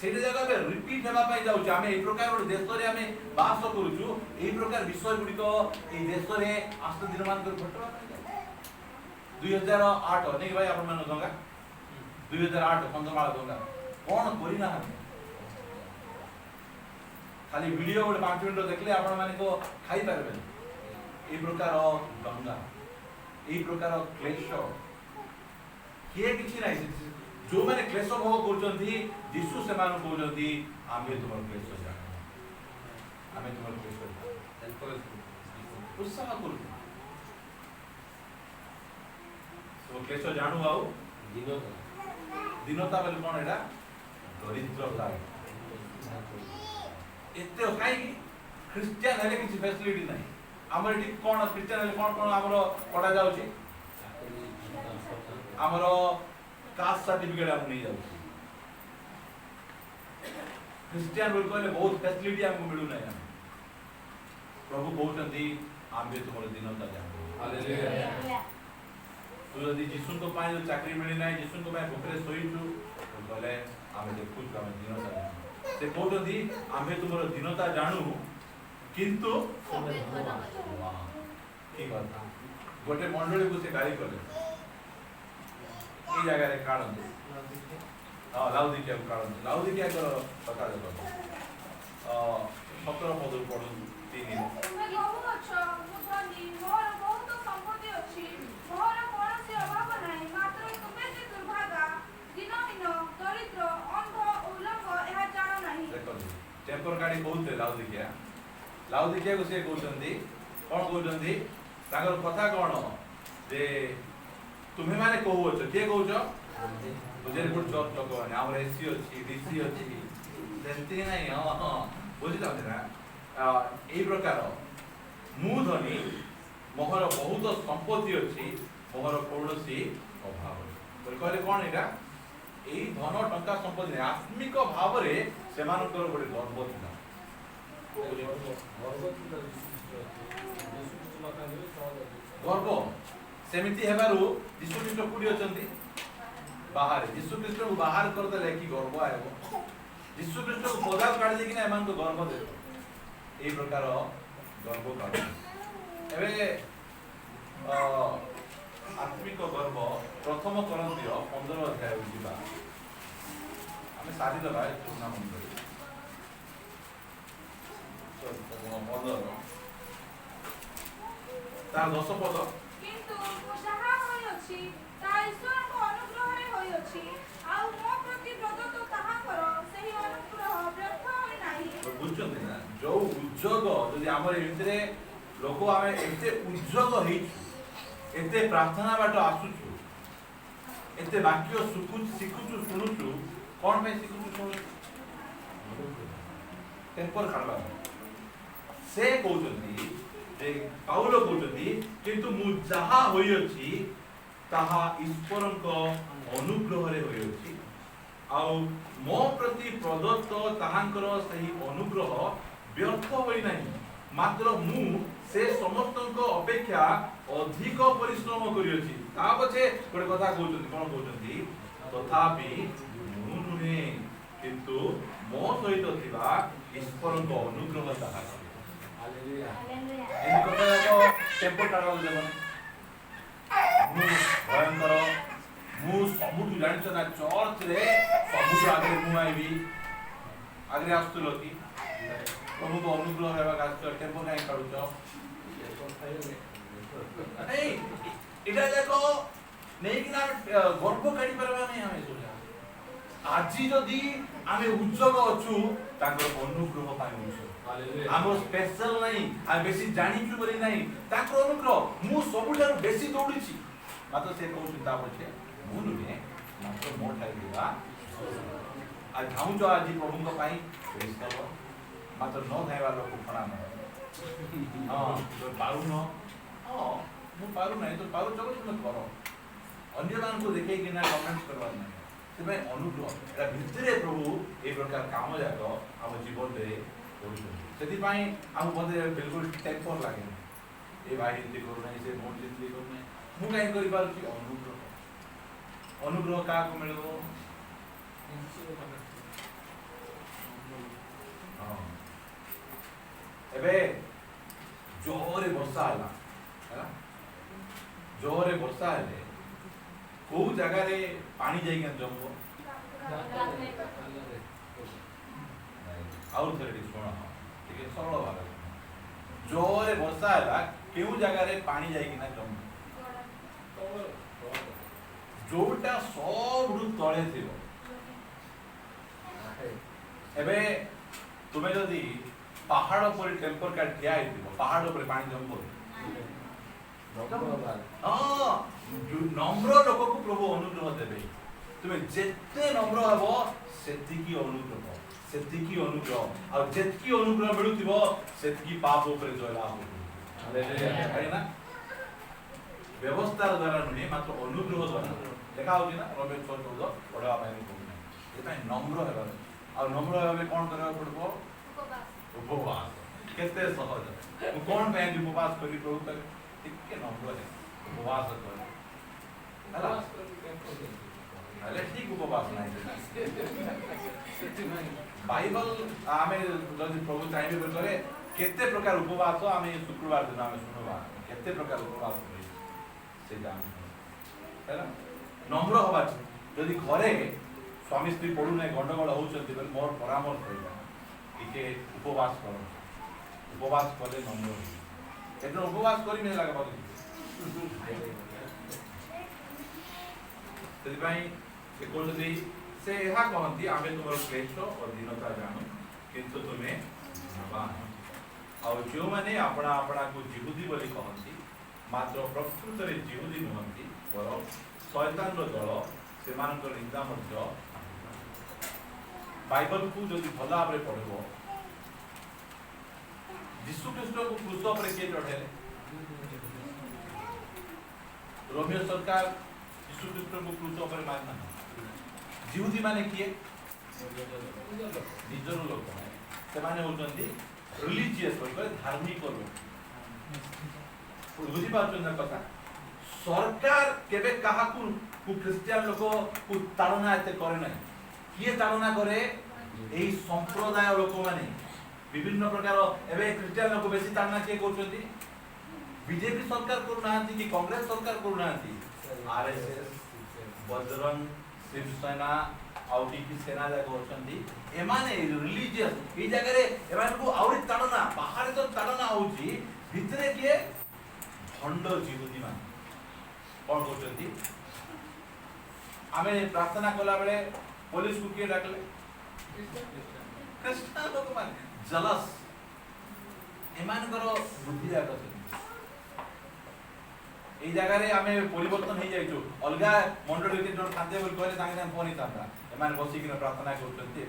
सेटे जगह पे रिपीट हेबा पाई जाउ आमे ए प्रकार ओर देश रे आमे वास करूछु ए प्रकार विषय गुडी को ए देश रे आस्त निर्माण कर घटवा 2008 अनेक भाई आपण मान गंगा 2008 कंदमाल गंगा कोन करी ना खाली वीडियो ओड 5 मिनिट देखले आपण माने को खाई पारबे ए प्रकार गंगा ए प्रकार क्लेश किए किछि नाही जो माने क्लेश भोग करचंती यीशु से मान कहउचंती आमे तुमर क्लेश जानो आमे तुमर क्लेश उत्साह करू तो क्लेश जानू आउ दीनता बेले कौन एटा दरिद्रता एते काई क्रिश्चियन हेले किसी फैसिलिटी नहीं हमर एटी कोन क्रिश्चियन हेले कोन कोन हमर पढ़ा जाउची हमर कास्ट सर्टिफिकेट हम नहीं जाउची क्रिश्चियन बोल कहले बहुत फैसिलिटी हमको मिलु नहीं प्रभु कहउछंती आमे तुमर दीनता जानो हालेलुया तू यदि जिसुन को पाए जो चाकरी मिली नहीं जिसुन को पाए भूखरे सोईचु तो कहले आमे देखु आमे दीनता जानो से कहउछंती आमे तुमर दीनता जानू किंतु ठीक बात गोटे मंडली को से गाली कले ई जगह रे काढंती लाउदिकिया को कथा देखो 17 पद पढु 3 तुमे कहू अछ मुधनी मोर बहुत संपत्ति अछि मोर कोनोसी अभाव नाही मात्र तुमे जे दुर्भागा दिनहीन दरिद्र अंध उल्लंघ एहा जानो नाही देखो टेम्पर गाड़ी बहुत लाउदिकिया को से कहउछंती कोन कहउछंती ताकर कथा कोन जे तुमे माने कहू अछ के कहउछ बुझे गुड जॉब तो कोने हमर एससी अछि डीसी अछि सेंती नाही हां बुझिला ना এই প্রকার মু ধনী মোহর বহুত সম্পত্তি ଅଛି মোহর কৌଣସି অভাব বলি कहले কোন এটা এই ধন টঙ্কা সম্পত্তি নাই আত্মিক ভাବରେ সেমানଙ୍କର ଗୋଟେ গর্ব ଥିଲା গর্ব সেমিতি হেবাରୁ ଯୀଶୁ ଖ୍ରୀଷ୍ଟ କୋଠି ଅଛନ୍ତି ବାହାରେ ଯୀଶୁ ଖ୍ରୀଷ୍ଟକୁ ବାହାର କରିଦେଲେ କି ଗର୍ବ ଆଇବ ଯୀଶୁ ଖ୍ରୀଷ୍ଟକୁ ପଦାକୁ କାଢି ଦେଇକିନା ଏମାନଙ୍କୁ ଗର୍ବ ଦେବ এই প্রকার গর্ব কারণ এবে আত্মিক গর্ব প্রথম করন্তীয় 15 অধ্যায় ଯିବା ଆମେ ସାରି ଦେବା ଚୁନା ମଣ୍ଡଳୀ 15 ତା 10 ପଦ কিন্তু যাহা হইଅছি তা ঈশ্বরଙ୍କ ଅନୁଗ୍ରହରେ ହୋଇଅଛି ଆଉ ମୋ ପ୍ରତି ପ୍ରଦତ୍ତ ତାହାଙ୍କର ସେହି ଅନୁଗ୍ରହ ବ୍ୟର୍ଥ ହୋଇ ନାହିଁ ବୁଝୁଛନ୍ତି ନା जो उद्योग यदि आमर एते लोक आमे एते उद्योग हेइछु एते प्रार्थना बाट आसुछु एते वाक्य शिखुछु सुनुछु कोन में शिखुछु सुनुछु टेम्पर खाडबा से कहउछंती जे पाउलो कहउछंती किंतु मु जहा होई अछि ताहा ईश्वरक अनुग्रह रे होई अछि आ मो प्रति प्रदत्त ताहांकर सही अनुग्रह व्यर्थ होई नाही मात्र मु से समस्तक अपेक्षा अधिक परिश्रम करी अछि ता पछे गोटे कथा कहउछंती कोन कहउछंती तथापि मु नुहे किंतु मो सहित थिबा ईश्वरक अनुग्रह ताहा हालेलुया एई कथा को टेम्पो टाडा देबन मु भयंकर मु सबुठु जानिछ ना चर्च रे सबुठु आगे मु आइबी आगे आस्तुलो की प्रभु को अनुग्रह हेबा गाछ टेम्पो काई काढुछ ए इडा देखो नहीं कि ना गर्व काढी परबा नहीं हमें सोचा आजी जदी आमे उज्जग अछु ताकर अनुग्रह पाइ होछ हालेलुया हमर स्पेशल नहीं आ बेसी जानिछु बोली नहीं ताकर अनुग्रह मु सबुठार बेसी दौड़ीछि मात्र से कहू चिंता पछे मु नुहे मात्र मो ठाई दिबा आ धाउछ आजी प्रभु को पाइ बेसी मात्र न खाइबा लोक फणा न हां तो पारु न हां मु पारु नहीं तो पारु चलो तुम करो अन्य मान को देखे कि ना कमेंट्स करवा नहीं से अनुग्रह एटा भितरे प्रभु ए प्रकार काम जाक हम जीवन रे सेति पई हम बदे बिल्कुल टेम्पर लागे ए भाई इति करू नहीं से मोट इति करू नहीं मु काई करि पारु छी अनुग्रह का को मिलबो एबे जोरे वर्षा है जोरे वर्षा है को जगह रे पानी जाई के जमबो और थोड़ी सुना ठीक है सरल भाग जोरे वर्षा है केउ जगह रे पानी जाई के ना जमबो जोटा सब रु तळे थिबो एबे तुमे जदी पहाड़ पर टेम्पर का ठिया पहाड़ पर पानी जम हाँ नम्र लोक को प्रभु अनुग्रह देवे तुम्हें जिते नम्र हेबो सेतिकी अनुग्रह सेतिकी अनुग्रह और जेतकी अनुग्रह मिलुथिबो सेतिकी पाप ऊपर जयलाभ हालेलुया व्यवस्था द्वारा नुहे मात्र अनुग्रह द्वारा देखा होची ना रमेश 6:14 पढ़वा पाए कहना नम्र हेबार और नम्र हेबे कोन करबा पड़बो उपवास केते सहज मु कोन पे उपवास करी प्रभु कर टिके नम्र है उपवास कर हला अले ठीक उपवास नाही बाइबल आमे जदि प्रभु चाहिए करे केते प्रकार उपवास आमे शुक्रवार दिन आमे सुनबा केते प्रकार उपवास करी से जान हैला नम्र होबा जदि घरे स्वामी स्त्री पडु नै गंडगोल होउछन्ति बेल मोर परामर्श होइबा टिके उपवास करो उपवास कले नम्र एतो उपवास करी नै लागे बाकी तदिपाई से कोजदी से एहा कहंती आमे तुमर क्लेश और दीनता जानो किंतु तुमे नवान और जो माने अपना अपना को जिहुदी बोली कहंती मात्र प्रकृत रे जिहुदी नहंती बर शैतान रो दल से मानकर निंदा मध्य बाइबल को जदि भला भाबरे पढबो यीशु ख्रीष्ट को क्रूस पर के चढ़ेले रोमियो सरकार यीशु ख्रीष्ट को क्रूस पर मारना जिहुदी माने किए निजर लोक से माने होचंदी रिलीजियस होय धार्मिक लोक बुझी पाछन ना कथा सरकार केबे कहा को क्रिश्चियन लोक को ताड़ना एते करे नै किए ताड़ना करे एई संप्रदाय लोक माने विभिन्न प्रकार एबे क्रिश्चियन लोक बेसी ताड़ना के करछंती बीजेपी सरकार करू नांती कि कांग्रेस सरकार करू नांती आरएसएस बजरंग शिवसेना आउटी की सेना जा करछंती एमाने रिलीजियस ई जगह रे एमान को आउरी ताड़ना बाहर तो ताड़ना होची भितरे के भंड जिहुदी मान कोन करछंती आमे प्रार्थना कला बेले पुलिस को के डाकले क्रिश्चियन लोक मान जलस एमान करो बुद्धि आ करछंती এই জায়গারে আমি পরিবর্তন হয়ে যাইছো অলগা মন্ডল হইতে জন খাদ্য বল কইলে তাঙ্গে নাম ফোন ইতাতা এমানে বসি কিনা প্রার্থনা করছন্তি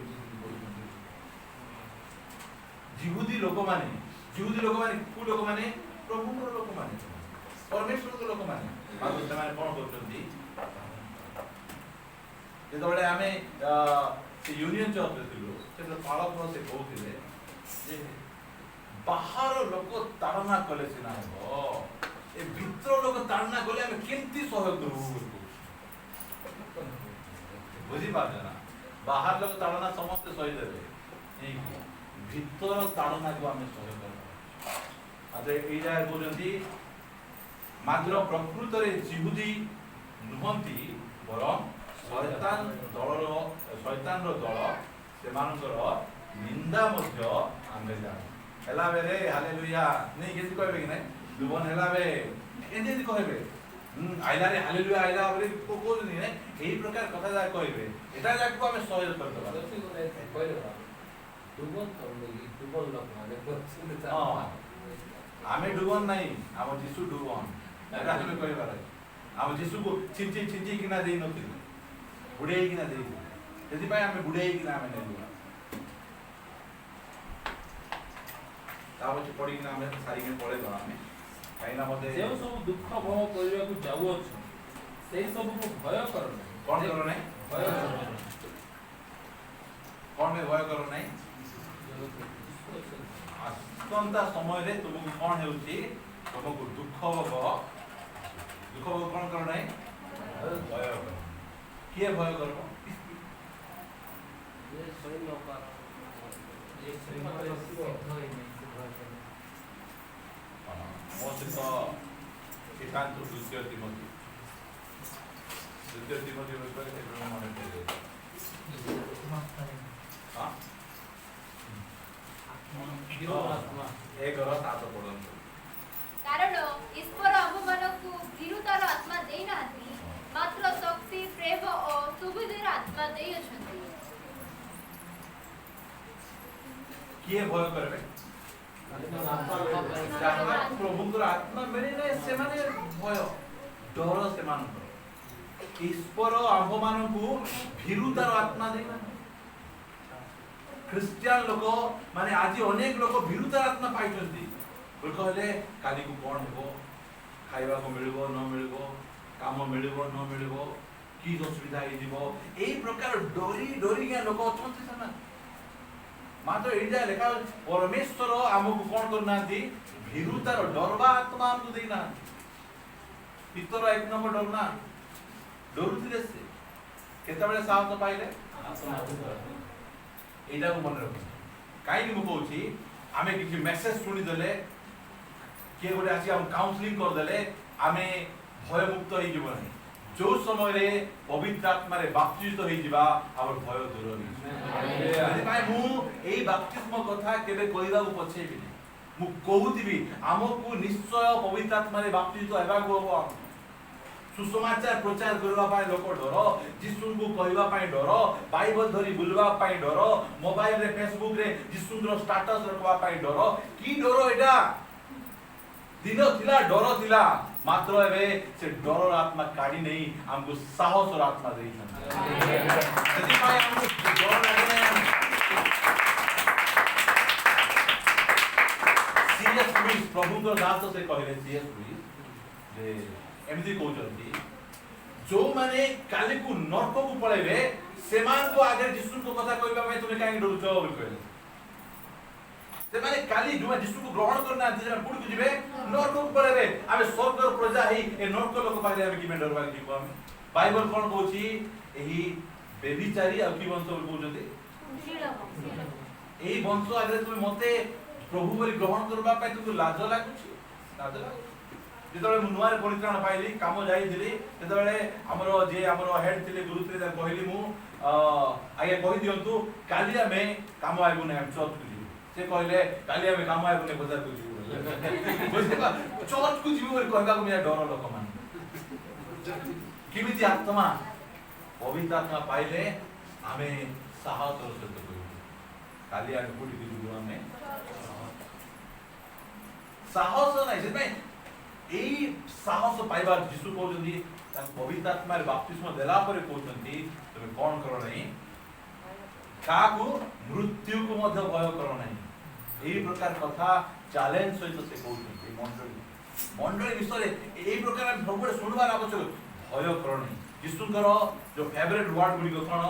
জিহুদি লোক মানে কু লোক মানে প্রভুর লোক মানে পরমেশ্বর লোক মানে বাবু ସେମାନେ কোন করছন্তি যেতବେଳେ ଆମେ ସେ ୟୁନିୟନ ଚର୍ଚ୍ଚରେ ଥିଲୁ ସେଟା ପାଳକ ସେ କହୁଥିଲେ ଯେ ବାହାର ଲୋକ ତାଡ଼ନା କଲେ ସିନା ହେବ ए भितर लोग ताड़ना गले हमें केमती सहयोग करू बुझी बात है ना बाहर लोग ताड़ना समस्त सही देबे नहीं भितर ताड़ना को हमें सहयोग करू अरे ए जाय बोलंती मात्र प्रकृत रे जिहुदी नुहंती बरम शैतान रो दल से मानकर निंदा मध्य आमे जान हला बेरे हालेलुया नहीं किसी कहबे कि नहीं दुबन हेला बे एंदे कहबे आइला रे हालेलुया आइला बोली को कोन नहीं एही प्रकार कथा जा कहबे एटा जाक को हमें सहयोग करतबा कहले दुबन करले दुबन लोक माने सुनता हां आमे दुबन नहीं हम जिसु दुबन एटा हमें कहबा रे हम जिसु को छिंची किना देई नथि बुडेई किना देई जदि भाई हमें बुडेई किना हमें नहीं तावच पड़ी किना हमें सारी के पड़े दो हमें काइना मते जे सब दुख भोग करिया को जाऊ अछि सेही सब को भय करो कोन करो नै भय कोन में भय करो नै आसंता समय रे तुमको कोन हेउची तुमको दुख भोग कोन करो नै भय करो किए भय करो ये सही लोक ये सही लोक मोसित एकांत द्वितीय तिमोथी विषय से मन पड़े हां एक और सात पढ़न कारण ईश्वर आमମାନଙ୍କୁ ବିରୁଦ୍ଧର ଆତ୍ମା ଦେଇ ନାହାନ୍ତି ମାତ୍ର ଶକ୍ତି ପ୍ରେମ ଓ ସୁବୁଦ୍ଧିର ଆତ୍ମା ଦେଇ ଅଛନ୍ତି किए भय करबे ଯାହାକୁ ପ୍ରଭୁଙ୍କର ଆତ୍ମା ମିଳିଲେ ସେମାନେ ଭୟ ଡର ସେମାନଙ୍କର ଈଶ୍ୱର ଆମ୍ଭମାନଙ୍କୁ ଭୀରୁତାର ଆତ୍ମା ଦେଇନାହାନ୍ତି। ଖ୍ରୀଷ୍ଟିଆନ ଲୋକ ମାନେ ଆଜି ଅନେକ ଲୋକ ଭୀରୁତାର ଆତ୍ମା ପାଇଛନ୍ତି। କହିଲେ କାଲିକୁ କଣ ହେବ, ଖାଇବାକୁ ମିଳିବ ନ ମିଳିବ, କାମ ମିଳିବ ନ ମିଳିବ, କି ଅସୁବିଧା ହେଇଯିବ, ଏଇ ପ୍ରକାର ଡରି ଡରିକିଆ ଲୋକ ଅଛନ୍ତି ସେମାନେ। ମାତ୍ର ଏଇଟା ଲେଖା ପରମେଶ୍ୱର ଆମକୁ କଣ କରୁନାହାନ୍ତି, ଭୀରୁତାର ଡରବା ଆତ୍ମା ଆମକୁ ଦେଇନାହାନ୍ତି। ପିତର 1 ନମ୍ବର ଡରୁନା ଡରୁଥିଲେ ସେ କେତେବେଳେ ସାହସ ପାଇଲେ ଏଇଟାକୁ ମନେ ରଖନ୍ତୁ। କାହିଁକି ମୁଁ କହୁଛି, ଆମେ କିଛି ମେସେଜ ଶୁଣିଦେଲେ, କିଏ ଗୋଟେ ଆସି ଆମ କାଉନ୍ସିଲିଂ କରିଦେଲେ ଆମେ ଭୟମୁକ୍ତ ହେଇଯିବ ନାହିଁ। ଯୋଉ ସମୟରେ ପବିତ୍ର ଆତ୍ମାରେ ବାପ୍ତିସ୍ମ ହେଇଯିବା ଆମର ଭୟ ଦୂର ହେଇଯିବ। ସେଥିପାଇଁ ମୁଁ ଏଇ ବାପ୍ତିସ୍ମ କଥା କେବେ କହିବାକୁ ପଛେଇବିନି। ମୁଁ କହୁଥିବି ଆମକୁ ନିଶ୍ଚୟ ପବିତ୍ର ଆତ୍ମାରେ ବାପ୍ତିସ୍ମ ହେବାକୁ ହବ। ସୁସମାଚାର ପ୍ରଚାର କରିବା ପାଇଁ ଲୋକ ଡର, ଯୀଶୁଙ୍କୁ କହିବା ପାଇଁ ଡର, ବାଇବଲ ଧରି ବୁଲିବା ପାଇଁ ଡର, ମୋବାଇଲରେ ଫେସବୁକରେ ଯୀଶୁଙ୍କର ଷ୍ଟାଟସ ରଖିବା ପାଇଁ ଡର। କି ଡର ଏଇଟା? ଦିନ ଥିଲା ଡର ଥିଲା, ମାତ୍ର ଏବେ ସେ ଡରର ଆତ୍ମା କାଢି ନେଇ ଆମକୁ ସାହସର ଆତ୍ମା ଦେଇଛନ୍ତି। ସେଥିପାଇଁ ଆମକୁ ଡର ଲାଗେ ନାହିଁ। C.S. ଲୁଇସ୍ ପ୍ରଭୁଙ୍କର ଦାସ ସେ କହିଲେ, C.S. ଲୁଇସ୍ ଯେ ଏମିତି କହୁଛନ୍ତି, ଯୋଉମାନେ କାଲିକୁ ନର୍କକୁ ପଳେଇବେ ସେମାନଙ୍କ ଆଗରେ ଯୀଶୁଙ୍କ କଥା କହିବା ପାଇଁ ତୁମେ କାହିଁକି ଡରୁଛ ବୋଲି କହିଲେ। ସେମାନେ କାଲି ଯୋଉ ଯୀଶୁକୁ ଗ୍ରହଣ କରିନାହାନ୍ତି ସେମାନେ କୋଉଠିକୁ ଯିବେ? ନର୍କକୁ ପଳେଇବେ। ଆମେ ସ୍ୱର୍ଗର ପ୍ରଜା ହେଇ ଏ ନର୍କ ଲୋକ ପାଖରେ ଆମେ କିਵੇਂ ଡରବାକୁ ଯିବୁ? ଆମେ ବାଇବଲ କଣ କହୁଛି? ଏହି ବେବିଚାରୀ ଆଉ କି ବଂଶ ବୋଲି କହୁଛନ୍ତି? ଏହି ବଂଶ ଆଗରେ ତୁମେ ମତେ ପ୍ରଭୁ ବୋଲି ଗ୍ରହଣ କରିବା ପାଇଁ ତୁମକୁ ଲାଜ ଲାଗୁଛି? ଲାଜ ଲାଗୁଛି? ଯେତେବେଳେ ମୁଁ ନୂଆରେ ପରିତ୍ରାଣ ପାଇଲି, କାମ ଯାଇଥିଲି, ସେତେବେଳେ ଆମର ଯିଏ ଆମର ହେଡ୍ ଥିଲେ, ଗୁରୁ ଥିଲେ, ତାଙ୍କୁ କହିଲି ମୁଁ ଆଜ୍ଞା କହିଦିଅନ୍ତୁ କାଲି ଆମେ କାମ ଆଇବୁ ନାହିଁ, ଆମେ ଚର୍ଚ୍ଚକୁ ଯିବୁ। ସେ କହିଲେ କାଲି ଆମେ କାମ ଆଇବୁ ନାହିଁ, ବଜାରକୁ ଯିବୁ। ଚର୍ଚ୍ଚକୁ ଯିବୁ ବୋଲି କହିବାକୁ ଡର ଲୋକମାନେ। କେମିତି ଆତ୍ମା? ପବିତ୍ର ଆତ୍ମା ପାଇଲେ ଆମେ ସାହସର ସହିତ କହିବୁ କାଲି ଆମେ କୋଉଠିକୁ ଯିବୁ? ଆମେ ସାହସ ନାହିଁ। ସେଥିପାଇଁ ଏଇ ସାହସ ପାଇବା ଯୀଶୁ କହୁଛନ୍ତି, ତାଙ୍କୁ ପବିତ୍ର ଆତ୍ମାରେ ବାପ୍ତିସ୍ମ ଦେଲା ପରେ କହୁଛନ୍ତି ତୁମେ କଣ କର ନାହିଁ, କାହାକୁ ମୃତ୍ୟୁକୁ ମଧ୍ୟ ଭୟ କର ନାହିଁ। ଏଇ ପ୍ରକାର କଥା ଚ୍ୟାଲେଞ୍ଜ ସହିତ ସେ କହୁଛନ୍ତି ମଣ୍ଡଳୀ ବିଷୟରେ। ଏଇ ପ୍ରକାର ଆମେ ସବୁବେଳେ ଶୁଣିବାର ଆବଶ୍ୟକ। ଭୟ କର ନାହିଁ। ଯୀଶୁଙ୍କର ଯୋଉ ଫେଭରେଟ ୱାର୍ଡ ଗୁଡ଼ିକ କଣ?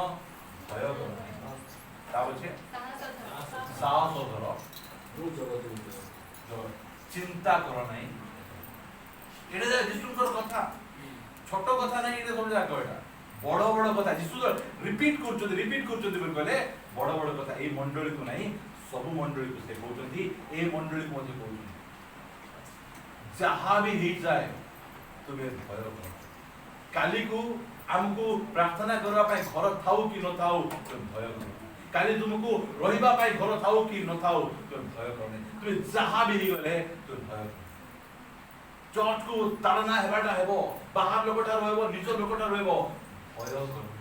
ଭୟ କର ନାହିଁ, ତା ପଛେ ସାହସ ଧର, ଚିନ୍ତା କର ନାହିଁ। ଏଇଟା ଯୀଶୁଙ୍କର କଥା, ଛୋଟ କଥା ନାହିଁ। ଏଇଟା ସବୁ ଯାକ ଏଇଟା ବଡ ବଡ କଥା ଯୀଶୁ ରିପିଟ୍ କରୁଛନ୍ତି ବୋଲି କହିଲେ ବଡ ବଡ କଥା। ଏଇ ମଣ୍ଡଳୀକୁ ନାହିଁ, ସବୁ ମଣ୍ଡଳୀକୁ ସେ କହୁଛନ୍ତି, ଏଇ ମଣ୍ଡଳୀକୁ ମଧ୍ୟ କହୁଛନ୍ତି ଯାହା ବି ହେଇଯାଏ ତୁମେ ଭୟ କର। କାଲିକୁ ଆମକୁ ପ୍ରାର୍ଥନା କରିବା ପାଇଁ ଘର ଥାଉ କି ନଥାଉ ତୁମେ ଭୟ କର। କାଲି ତୁମକୁ ରହିବା ପାଇଁ ଘର ଥାଉ କି ନଥାଉ ତୁମେ ଭୟ କରନି। ତୁମେ ଯାହା ବି ହେଇଗଲେ ତୁମେ ଭୟ କର। ଚର୍ଚ୍ଚକୁ ତାଳନା ହେବାଟା ହେବ, ବାହାର ଲୋକଠାରୁ ହେବ, ନିଜ ଲୋକଠାରୁ ହେବ, ଭୟ କରନି।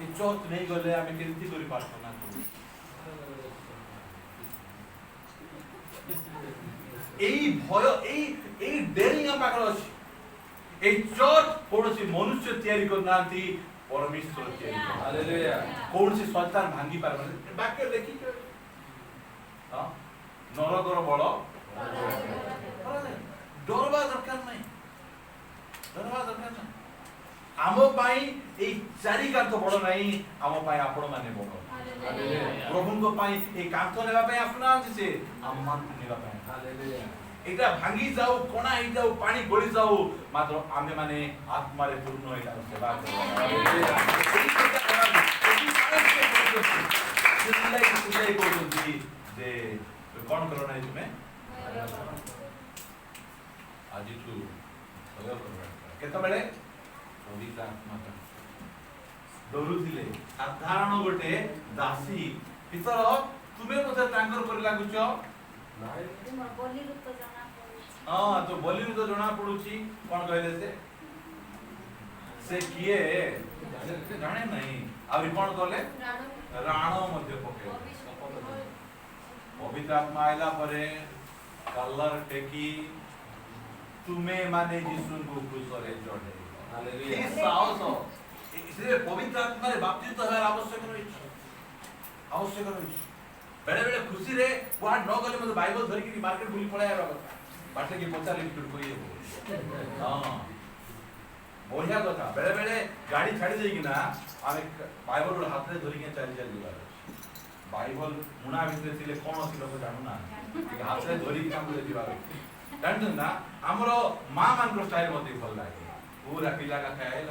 ଏ ଚର୍ଚ୍ଚ ନେଇ ଗଲେ ଆମେ କେମିତି କରି ପ୍ରାର୍ଥନା କରୁ? এই ভয় এই ডেরিং ଆମ ପାଖରେ ଅଛି। এই ଚର୍ଚ୍ଚ କୌଣସି ମନୁଷ୍ୟ ତିଆରି କରିନାହାନ୍ତି, ପରମେଶ୍ୱର ତିଆରି କରିଛନ୍ତି। ହାଲେଲୁୟା। କୌଣସି ଶୈତାନ ଭାଙ୍ଗି ପାରିବନି। ବାକ୍ୟ ଲେଖିଛ ନରକର ବଳ ଡରବା ଦରକାର ନାହିଁ, ଡରବା ଦରକାର ନାହିଁ। ଆମ ପାଇଁ ଏଇ ଚାରି କାନ୍ଥ ବଡ ନାହିଁ, ଆମ ପାଇଁ ଆପଣ ମାନେ ବଡ। ପ୍ରଭୁଙ୍କ ପାଇଁ ଏଇ କାନ୍ଥ ନେବା ପାଇଁ ଆସୁନାହାନ୍ତି, ସେ ଆମମାନଙ୍କୁ ନେବା ପାଇଁ। এটা ভাঙি যাও, কোনা হয়ে যাও, পানি গড়ি যাও, মাত্র আমি মানে আত্মারে পূর্ণ এটা সেবা করব। যে কোন করো নাই তুমি আজিঠু ভয় করবে। কেতবেলে পবিত্র আত্মা ডরুଥିଲେ। সাধাରଣ ଗୋଟେ ଦାସୀ ପିତର ତୁମେ ମୋତେ ତାଙ୍କର ପରି ଲାଗୁଛ। ହଁ ତ ବଲିରୁ ତ ଜଣା ପଡୁଛି। କଣ କହିଲେ ସେ କିଏ ଜାଣେ ନାହିଁ। ଆହୁରି କଣ କଲେ? ରାଣ ମଧ୍ୟ ପକେଇଲେ। पवित्र आत्मा आइला परे कलर टेकी तुमे माने यीशु को क्रूसरे चढ़े हालेलुया ये साहस इसलिए पवित्र आत्मा रे बाप्तिस्म हेबार आवश्यक रही आवश्यक रही बेले बेले खुशी रे वहां न गले मते बाइबल धरि कि मार्केट बुली पळाया रहा बाटे के पचाली टुट कोई हां बढ़िया कथा बेले बेले गाड़ी छाड़ी देई कि ना आमे बाइबल हाथ रे धरि के चली चली जा बाइबल मुना भितरे थिले कोन अछि लोक जानु ना कि हाथ रे धरि के हम देखिबा जानत ना हमरो मां मान को स्टाइल मते भल लागे पूरा पिला का खाए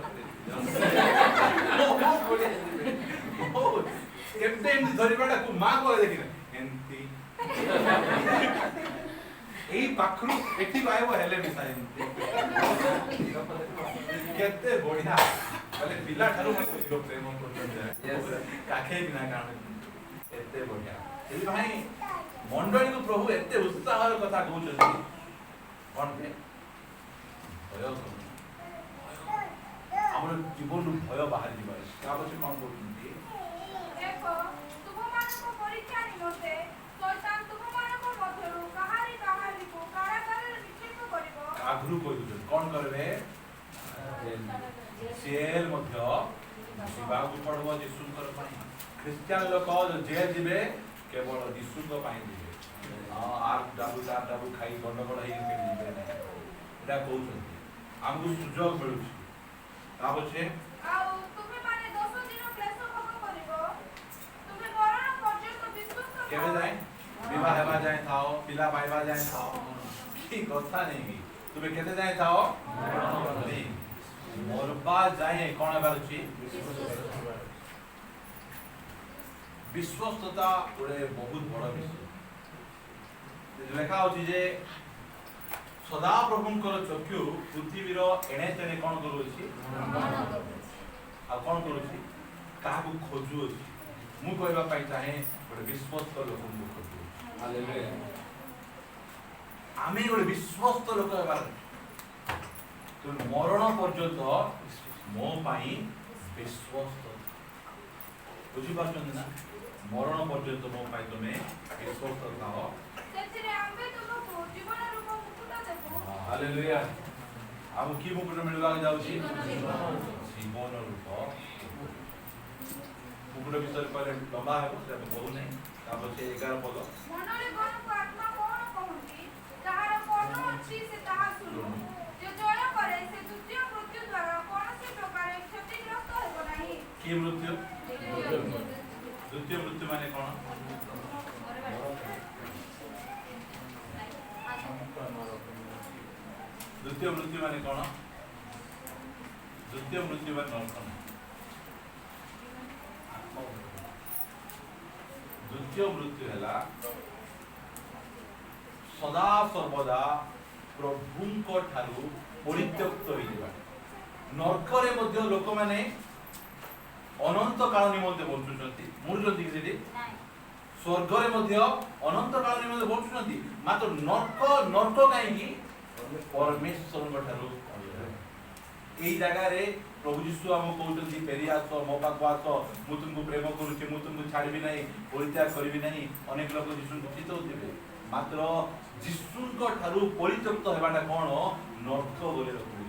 केते एमती धरिबाटा को मां को देखिना एमती एई पाखरु एठी बाइबल हेले मिसाई केते बढ़िया बोले पिला ठारू मत लोग प्रेम करते जाए काखे बिना कारण एते बढ़िया एई भाई मंडली को प्रभु एते उत्साहर कथा कहउछथि कोन पे भय हमर जीवन भय बाहर जीवा का बसे कोन बोलथि देखो तुमମାନଙ୍କୁ ପରୀକ୍ଷା ନିମନ୍ତେ ଶୈତାନ ତୁମମାନଙ୍କ ମଧ୍ୟରୁ କାହାରିକୁ କାରାଗାରରେ ନିକ୍ଷେପ କରିବ ଆଗରୁ କହିଦଉଛନ୍ତି କଣ କରିବେ ଜେଲ ମଧ୍ୟ ଯିବାକୁ ପଡିବ ଯୀଶୁଙ୍କର ପାଇଁ ଖ୍ରୀଷ୍ଟିଆନ ଲୋକ ଜେଲ ଯିବେ କେବଳ ଯୀଶୁଙ୍କ ପାଇଁ ଯିବେ ଆର ଡାବୁ ଖାଇ ଗଣ୍ଡଗୋଳ ହେଇକି ଯିବେ ନାହିଁ ଏଇଟା କହୁଛନ୍ତି ଆମକୁ ସୁଯୋଗ ମିଳୁଛି ତା ପଛେ ଆଉ ତୁମେମାନେ 10 ଦିନ କ୍ଲେଶ ଭୋଗ କରିବ ତୁମେ ମରଣ ପର୍ଯ୍ୟନ୍ତ ବିଶ୍ୱସ୍ତ କେବେ ଯାଏ ବିବାହ ହେବା ଯାଏ ଥାଅ ପିଲା ପାଇବା ଯାଏ ଥାଅ କି କଥା ନେଇକି ତୁମେ କେତେ ଯାଏ ଥାଅ ମରବା ଯାଏ କଣ ହେବାର ଅଛି ବିଶ୍ୱସ୍ତତା ଗୋଟେ ବହୁତ ବଡ଼ ବିଷୟ ଲେଖା ଅଛି ଯେ ସଦା ପ୍ରଭୁଙ୍କର ଚକ୍ଷୁ ପୃଥିବୀର ଏଣେ ତେଣେ କଣ କରୁଅଛି ଆଉ କଣ କରୁଛି କାହାକୁ ଖୋଜୁଅଛି ମୁଁ କହିବା ପାଇଁ ଚାହେଁ ଗୋଟେ ବିଶ୍ୱସ୍ତ ଲୋକଙ୍କୁ ଖୋଜୁଅଛି ହାଲେଲୁୟା ଆମେ ଗୋଟେ ବିଶ୍ୱସ୍ତ ଲୋକ ହେବାର ତୁମେ ମରଣ ପର୍ଯ୍ୟନ୍ତ ମୋ ପାଇଁ ବିଶ୍ୱସ୍ତ ବୁଝିପାରୁଛନ୍ତି ନା ମରଣ ପର୍ଯ୍ୟନ୍ତ ମୋ ପାଇଁ ତୁମେ ବିଶ୍ୱସ୍ତ ଥାଅ ସେଥିରେ ଆମ୍ଭେ ତୁମକୁ ଜୀବନ ରୂପ ମୁକୁଟ ଦେବୁ ହାଲେଲୁୟା ଆମ କି ମୁକୁଟ ମିଳିବାକୁ ଯାଉଛି ଜୀବନ ରୂପ ମୁକୁଟ ବିଷୟରେ କହିଲେ ଲମ୍ବା ହେବ ସେଟା କହୁନାହିଁ ତାପରେ ସେ 11 ପଦ ମଣ୍ଡଳୀଗଣଙ୍କୁ ଆତ୍ମା କଣ କହନ୍ତି ଯାହାର କର୍ଣ୍ଣ ଅଛି ସେ ତାହା ଶୁଣୁ ଯେ ଜୟ କରେ ସେ ଦ୍ୱିତୀୟ ମୃତ୍ୟୁ ଦ୍ୱାରା କୌଣସି ପ୍ରକାରେ କ୍ଷତିଗ୍ରସ୍ତ ହେବ ନାହିଁ କି ମୃତ୍ୟୁ ଦ୍ୱିତୀୟ ମୃତ୍ୟୁ ମାନେ କଣ द्वितीय मृत्यु माने कौन द्वितीय मृत्यु माने नरक द्वितीय मृत्यु है सदा सर्वदा प्रभुंको ठारू परित्यक्त होइबा नरक रे मध्य लोक माने अनंत काल निमंते बंचुचंती मुरुचंती कि सेठी स्वर्ग रे मध्य अनंत काल निमंते बंचुचंती मात्र नरक काई की परमेश्वर ठारू एई जगह रे प्रभु यीशु हम कहउछंती फेरी आस मो पाखु आस मु तुमको प्रेम करूछि मु तुमको छाड़बी नहीं परित्याग करबी नहीं अनेक लोक यीशु को चितौथिबे मात्र यीशु को ठारू परित्यक्त हेबाटा कोन नरक बोले रखुछि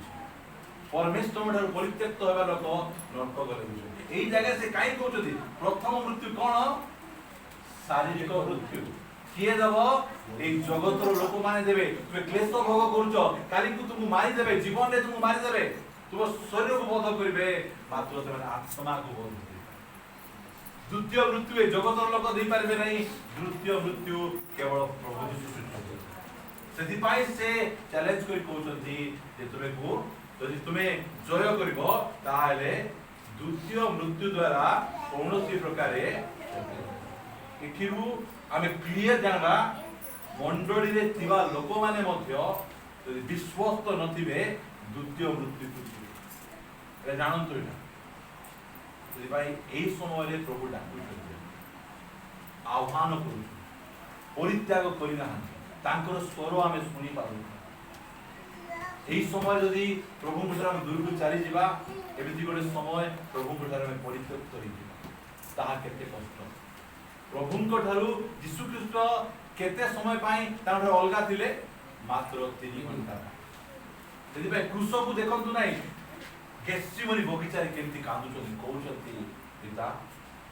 परमेश्वर ठारू परित्यक्त हेबा लोक नरक बोले रखुछि एई जगह से काई कहउछंती प्रथम मृत्यु कोन शारीरिक मृत्यु किए देव এই জগতর লোক মানে দেবে তুমি ক্লেশ ভোগ করছো কালিকু তুমি মারি দেবে জীবনে তুমি মারি দেবে তোমার শরীরকে বধ করিবে মাত্র তুমি আত্মাকে বধ করিবে দ্বিতীয় মৃত্যু এই জগতর লোক দেই পারবে নাই তৃতীয় মৃত্যু কেবল প্রভু যিশু দিবে সেদিপাই সে চ্যালেঞ্জ করি কହୁଛନ୍ତି যে তুমি যদি তুমি জয় করিব তাহলে দ্বিতীয় মৃত্যু দ্বারা কৌনসি প্রকারে এঠিরু আমি ক্লিয়ার জানবা मंडली रे थिबा लोक माने मध्य यदि विश्वस्त नथिबे द्वितीय मृत्यु ए जानंतु एटा यदि भाई एई समय रे प्रभु डाकु आह्वान करू परित्याग करि ना तांकर स्वर आमे सुनी पारु एई समय यदि प्रभु मुद्रा में दूर को चली जिबा एमिति गोटे समय प्रभु मुद्रा में परित्याग करि जिबा ताहा केते कष्ट प्रभुଙ୍କ ଠାରୁ ଯୀଶୁ ଖ୍ରୀଷ୍ଟ କେତେ ସମୟ ପାଇଁ ତାଙ୍କ ଠାରୁ ଅଲଗା ଥିଲେ? ମାତ୍ର 3 ଘଣ୍ଟା। ସେଥିପାଇଁ କୃଷକୁ ଦେଖନ୍ତୁ ନାହିଁ, ଗେତ୍ସେମନି ବଗିଚାରେ କେମିତି କାନ୍ଦୁଛନ୍ତି, କହୁଛନ୍ତି ପିତା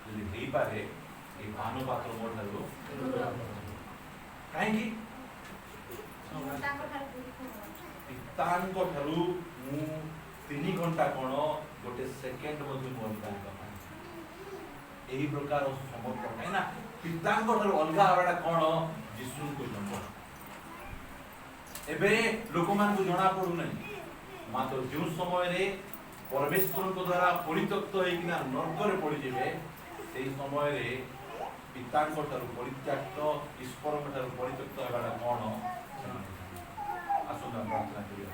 ଯଦି ହେଇପାରେ ଏ ପାନ ପାତ୍ର ମୋ ଠାରୁ କାହିଁକି? ପିତାଙ୍କ ଠାରୁ ମୁଁ 3 ଘଣ୍ଟା କ'ଣ ଗୋଟେ ସେକେଣ୍ଡ ମଧ୍ୟ ମରିପାରିବା ପାଇଁ ଏହି ପ୍ରକାର ସମର୍ପଣ। କାହିଁକି ନା ପିତାଙ୍କ ଠାରୁ ଅଲଗା ହେବାଟା କ'ଣ? ଯୀଶୁଙ୍କ ଜନ୍ମ। ଏବେ ଲୋକମାନଙ୍କୁ ଜଣା ପଡୁନାହିଁ, ମାତ୍ର ଯେଉଁ ସମୟରେ ପରମେଶ୍ୱରଙ୍କ ଦ୍ୱାରା ପରିତ୍ୟକ୍ତ ହେଇକିନା ନର୍କରେ ପଡ଼ିଯିବେ, ସେହି ସମୟରେ ପିତାଙ୍କ ଠାରୁ ପରିତ୍ୟକ୍ତ, ଈଶ୍ୱରଙ୍କ ଠାରୁ ପରିତ୍ୟକ୍ତ ହେବାଟା କ'ଣ? ଆସନ୍ତୁ ପ୍ରାର୍ଥନା କରିବା।